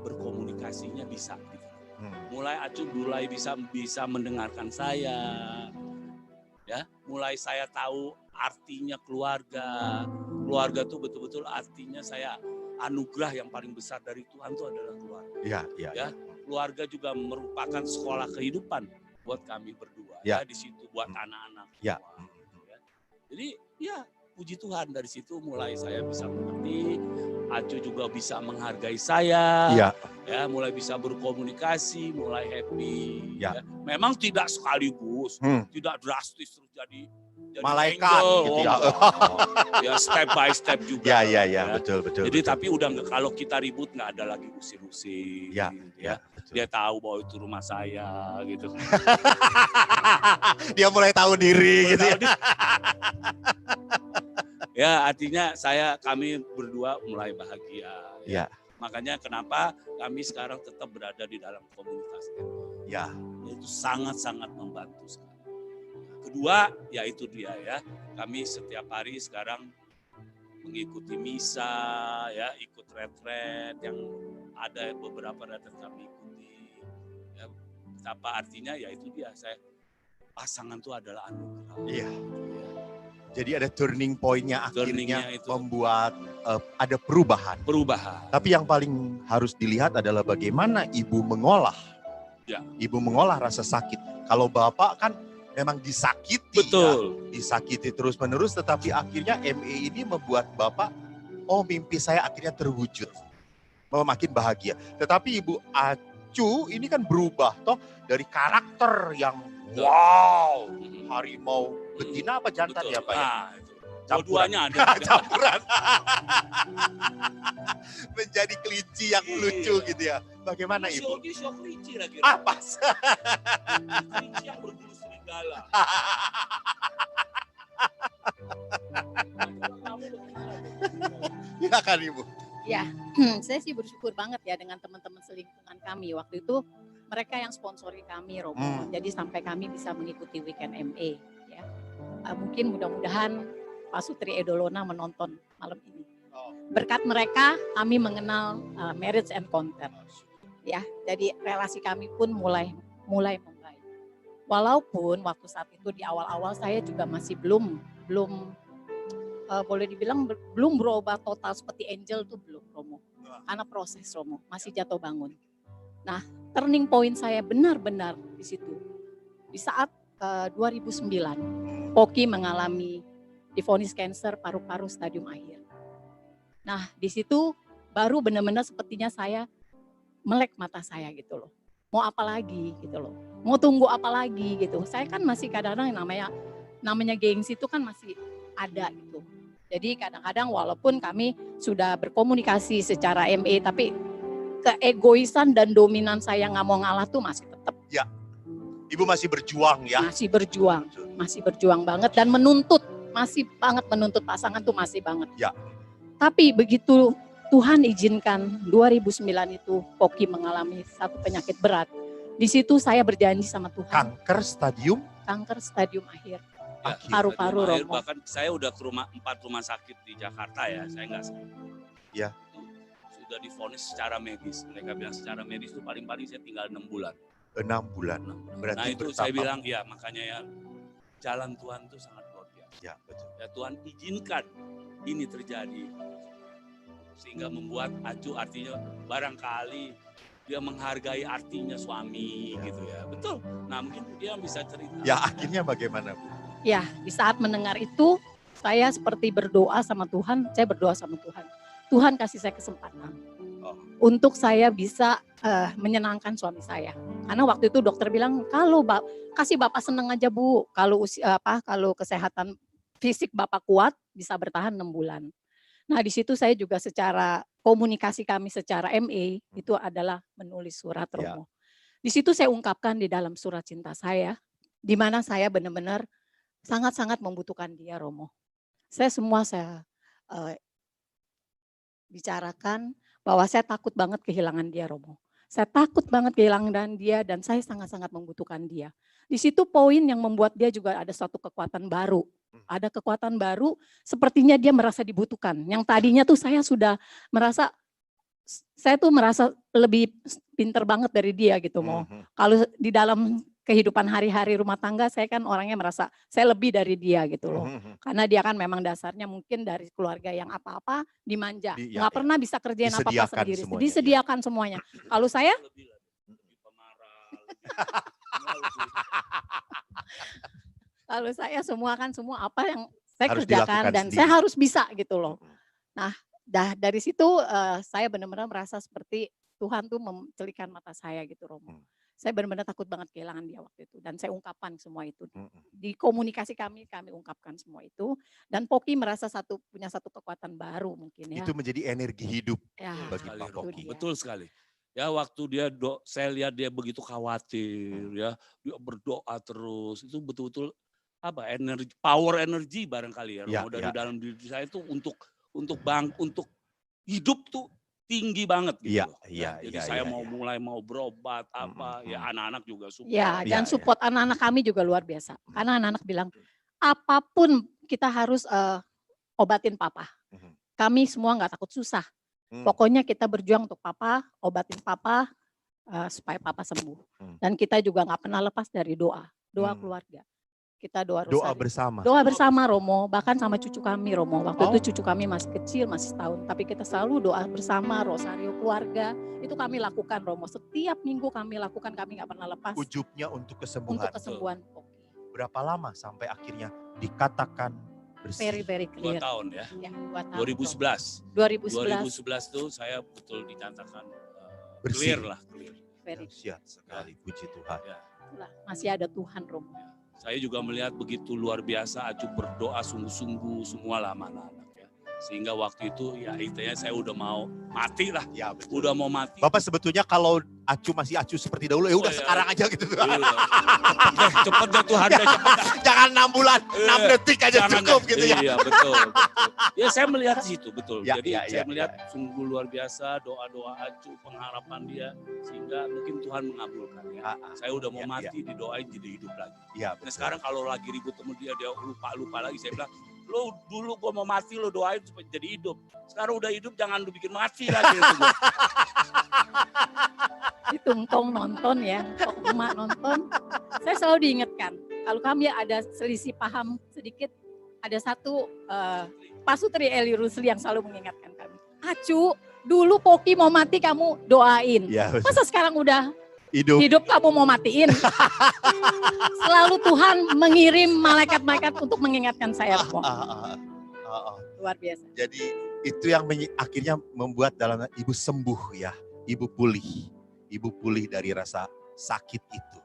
berkomunikasinya bisa gitu. Mulai Acu mulai bisa mendengarkan saya. Ya, mulai saya tahu artinya keluarga. Keluarga itu betul-betul artinya saya anugerah yang paling besar dari Tuhan itu adalah keluarga. Iya. Ya. Keluarga juga merupakan sekolah kehidupan buat kami berdua. Ya. Ya, di situ buat anak-anak. Ya. semua, ya. Jadi ya puji Tuhan dari situ mulai saya bisa mengerti. Acu juga bisa menghargai saya. Iya. Ya, mulai bisa berkomunikasi, mulai happy. Ya. Memang tidak sekaligus, tidak drastis terus jadi Malaikat angel. gitu ya. Ya step by step juga. Ya, betul. Jadi tapi udah nggak, kalau kita ribut nggak ada lagi usir-usir. Ya. Betul. Dia tahu bahwa itu rumah saya gitu. Dia mulai tahu diri gitu ya. Ya artinya kami berdua mulai bahagia. Ya. Makanya kenapa kami sekarang tetap berada di dalam komunitas ini. Ya. Itu sangat-sangat membantu sekali. Kedua, ya itu dia ya. Kami setiap hari sekarang mengikuti misa, ya ikut retret yang ada beberapa retret kami ikuti. Ya, apa artinya? Ya itu dia. Pasangan itu adalah anugerah. Iya. Jadi ada turning point-nya akhirnya Turningnya itu. membuat ada perubahan. Tapi yang paling harus dilihat adalah bagaimana ibu mengolah. Ya. Ibu mengolah rasa sakit. Kalau bapak kan memang disakiti. Betul. Ya, disakiti terus-menerus, tetapi akhirnya ME ini membuat bapak, oh mimpi saya akhirnya terwujud. Makin bahagia. Tetapi Ibu Acu ini kan berubah toh dari karakter yang Betul. Wow, Mm-mm. harimau betina apa jantan Betul. ya Pak ya? Ah, itu. Campuran. Dua-duanya ada. Campuran. Menjadi kelinci yang Iya. lucu gitu ya. Bagaimana Ibu? Show kelinci lagi. Ah, pas. Kelinci yang berbulu serigala. Ya kan Ibu? Ya, saya sih bersyukur banget ya dengan teman-teman selingkungan kami. Waktu itu mereka yang sponsori kami, Romo. Jadi sampai kami bisa mengikuti weekend MA. Ya. Mungkin mudah-mudahan Pak Sutri Edolona menonton malam ini. Berkat mereka kami mengenal marriage and content. Ya, jadi relasi kami pun mulai membaik. Walaupun waktu saat itu di awal-awal saya juga masih belum boleh dibilang belum berubah total seperti Angel tuh belum, Romo. Karena proses, Romo, masih jatuh bangun. Nah, turning point saya benar-benar di situ. Di saat 2009, Poki mengalami divonis kanker paru-paru stadium akhir. Nah, di situ baru benar-benar sepertinya saya melek mata saya gitu loh. Mau apa lagi gitu loh. Mau tunggu apa lagi gitu. Saya kan masih kadang-kadang namanya gengsi itu kan masih ada gitu. Jadi kadang-kadang walaupun kami sudah berkomunikasi secara MA tapi keegoisan dan dominan saya nggak mau ngalah tuh masih tetap. Ya, Ibu masih berjuang ya. Masih berjuang banget dan masih banget menuntut pasangan tuh masih banget. Ya. Tapi begitu Tuhan izinkan 2009 itu Poki mengalami satu penyakit berat. Di situ saya berjanji sama Tuhan. Kanker stadium Kanker stadium akhir. Ya, Paru-paru, stadium akhir, Romo. bahkan saya udah ke 4 rumah sakit di Jakarta ya, saya nggak sakit. Ya. Itu sudah divonis secara medis. Mereka bilang secara medis itu paling-paling saya tinggal 6 bulan. 6 bulan. Berarti Nah itu bertahap. saya bilang ya makanya ya jalan Tuhan itu sangat luar biasa. Ya, betul. Ya Tuhan izinkan ini terjadi sehingga membuat Acu artinya barangkali dia menghargai artinya suami gitu ya. Betul. Nah mungkin dia bisa cerita. Ya, akhirnya bagaimana Bu? Ya, di saat mendengar itu, saya seperti berdoa sama Tuhan, saya berdoa sama Tuhan. Tuhan kasih saya kesempatan untuk saya bisa menyenangkan suami saya. Karena waktu itu dokter bilang, kalau kasih Bapak seneng aja Bu, kalau kesehatan fisik Bapak kuat, bisa bertahan 6 bulan. Nah di situ saya juga secara komunikasi kami secara MA, itu adalah menulis surat Romo. Di situ saya ungkapkan di dalam surat cinta saya, di mana saya benar-benar sangat-sangat membutuhkan dia Romo. Saya bicarakan bahwa saya takut banget kehilangan dia Romo. Saya takut banget kehilangan dia dan saya sangat-sangat membutuhkan dia. Di situ poin yang membuat dia juga ada suatu kekuatan baru. Ada kekuatan baru sepertinya dia merasa dibutuhkan. Yang tadinya tuh saya merasa lebih pinter banget dari dia gitu mau. Kalau di dalam kehidupan hari-hari rumah tangga saya kan orangnya merasa saya lebih dari dia gitu loh. Karena dia kan memang dasarnya mungkin dari keluarga yang apa-apa dimanja. Nggak pernah bisa kerjain apa-apa sendiri. Disediakan semuanya. Kalau saya Lebih pemarah. kalau saya semua apa yang saya Harus kerjakan dilakukan dan sendiri. saya harus bisa gitu loh. Nah, dari situ saya benar-benar merasa seperti Tuhan tuh mencelikan mata saya gitu Romo. Saya benar-benar takut banget kehilangan dia waktu itu dan saya ungkapkan semua itu. Di komunikasi kami ungkapkan semua itu dan Poki merasa punya satu kekuatan baru mungkin ya. Itu menjadi energi hidup Ya, bagi Sekali, Pak Romo. Poki. Betul sekali. Ya waktu saya lihat dia begitu khawatir ya, dia berdoa terus. Itu betul-betul power energi barangkali ya Romo dari dalam diri saya itu untuk hidup tuh tinggi banget gitu. Jadi saya mulai mau berobat ya anak-anak juga support. Ya, dan support anak-anak kami juga luar biasa. Karena anak-anak bilang apapun kita harus obatin papa. Kami semua nggak takut susah. Pokoknya kita berjuang untuk papa, obatin papa supaya papa sembuh. Dan kita juga nggak pernah lepas dari doa keluarga. Kita doa bersama. Doa bersama Romo, bahkan sama cucu kami Romo. Waktu itu cucu kami masih kecil, masih setahun. Tapi kita selalu doa bersama, rosario keluarga. Itu kami lakukan Romo. Setiap minggu kami lakukan, kami nggak pernah lepas. Ujubnya untuk kesembuhan. Untuk kesembuhan Poki. Berapa lama sampai akhirnya dikatakan bersih? Very 2 clear. tahun ya. Ya, 2 tahun. 2011. 2011. tuh saya betul dinyatakan Bersih. clear. Very. Dahsyat sekali, puji Tuhan. Ya. itulah masih ada Tuhan Romo. Saya juga melihat begitu luar biasa Acu berdoa sungguh-sungguh semua lah anak-anak ya. Sehingga waktu itu ya intinya saya udah mau mati lah. Ya, betul. Udah mau mati. Bapak sebetulnya kalau Acu masih Acu seperti dahulu, ya udah Oh, iya. sekarang aja gitu. Iya. Cepet deh Tuhan, deh, cepet dah. Jangan 6 bulan, 6 detik aja Jangan cukup deh. gitu ya. Iya betul. Ya saya melihat di situ betul. Ya, Jadi ya, saya ya, melihat sungguh luar biasa doa-doa Acu, pengharapan dia sehingga mungkin Tuhan mengabulkan ya. Saya udah mau Ya, mati didoain jadi hidup lagi. Iya, Nah sekarang kalau lagi ribut sama dia lupa lagi. Saya bilang, lo dulu gua mau mati lo doain supaya jadi hidup. Sekarang udah hidup jangan lu bikin mati lagi. Itu engkong nonton ya, engkong emak nonton. Saya selalu diingatkan, kalau kami ada selisih paham sedikit, ada satu Pasutri Eli Rusli yang selalu mengingatkan kami. Acu, dulu Poki mau mati kamu doain. Iya, Masa sekarang udah hidup. hidup kamu mau matiin? Selalu Tuhan mengirim malaikat-malaikat untuk mengingatkan saya. Luar biasa. Jadi itu yang akhirnya membuat dalam ibu sembuh ya, ibu pulih dari rasa sakit itu.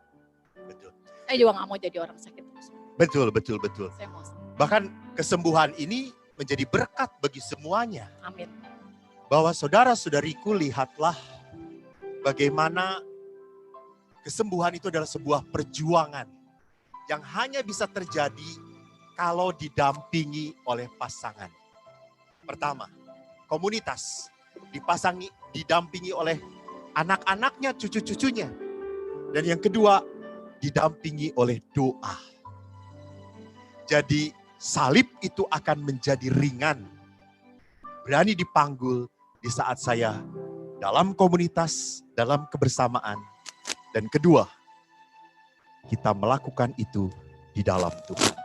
Betul. Saya juga nggak mau jadi orang sakit terus. Betul. Saya mau sembuh. Bahkan kesembuhan ini menjadi berkat bagi semuanya. Amin. Bahwa saudara-saudariku lihatlah bagaimana kesembuhan itu adalah sebuah perjuangan yang hanya bisa terjadi kalau didampingi oleh pasangan. Pertama, komunitas didampingi oleh anak-anaknya, cucu-cucunya. Dan yang kedua, didampingi oleh doa. Jadi salib itu akan menjadi ringan, berani dipanggul di saat saya dalam komunitas, dalam kebersamaan. Dan kedua, kita melakukan itu di dalam Tuhan.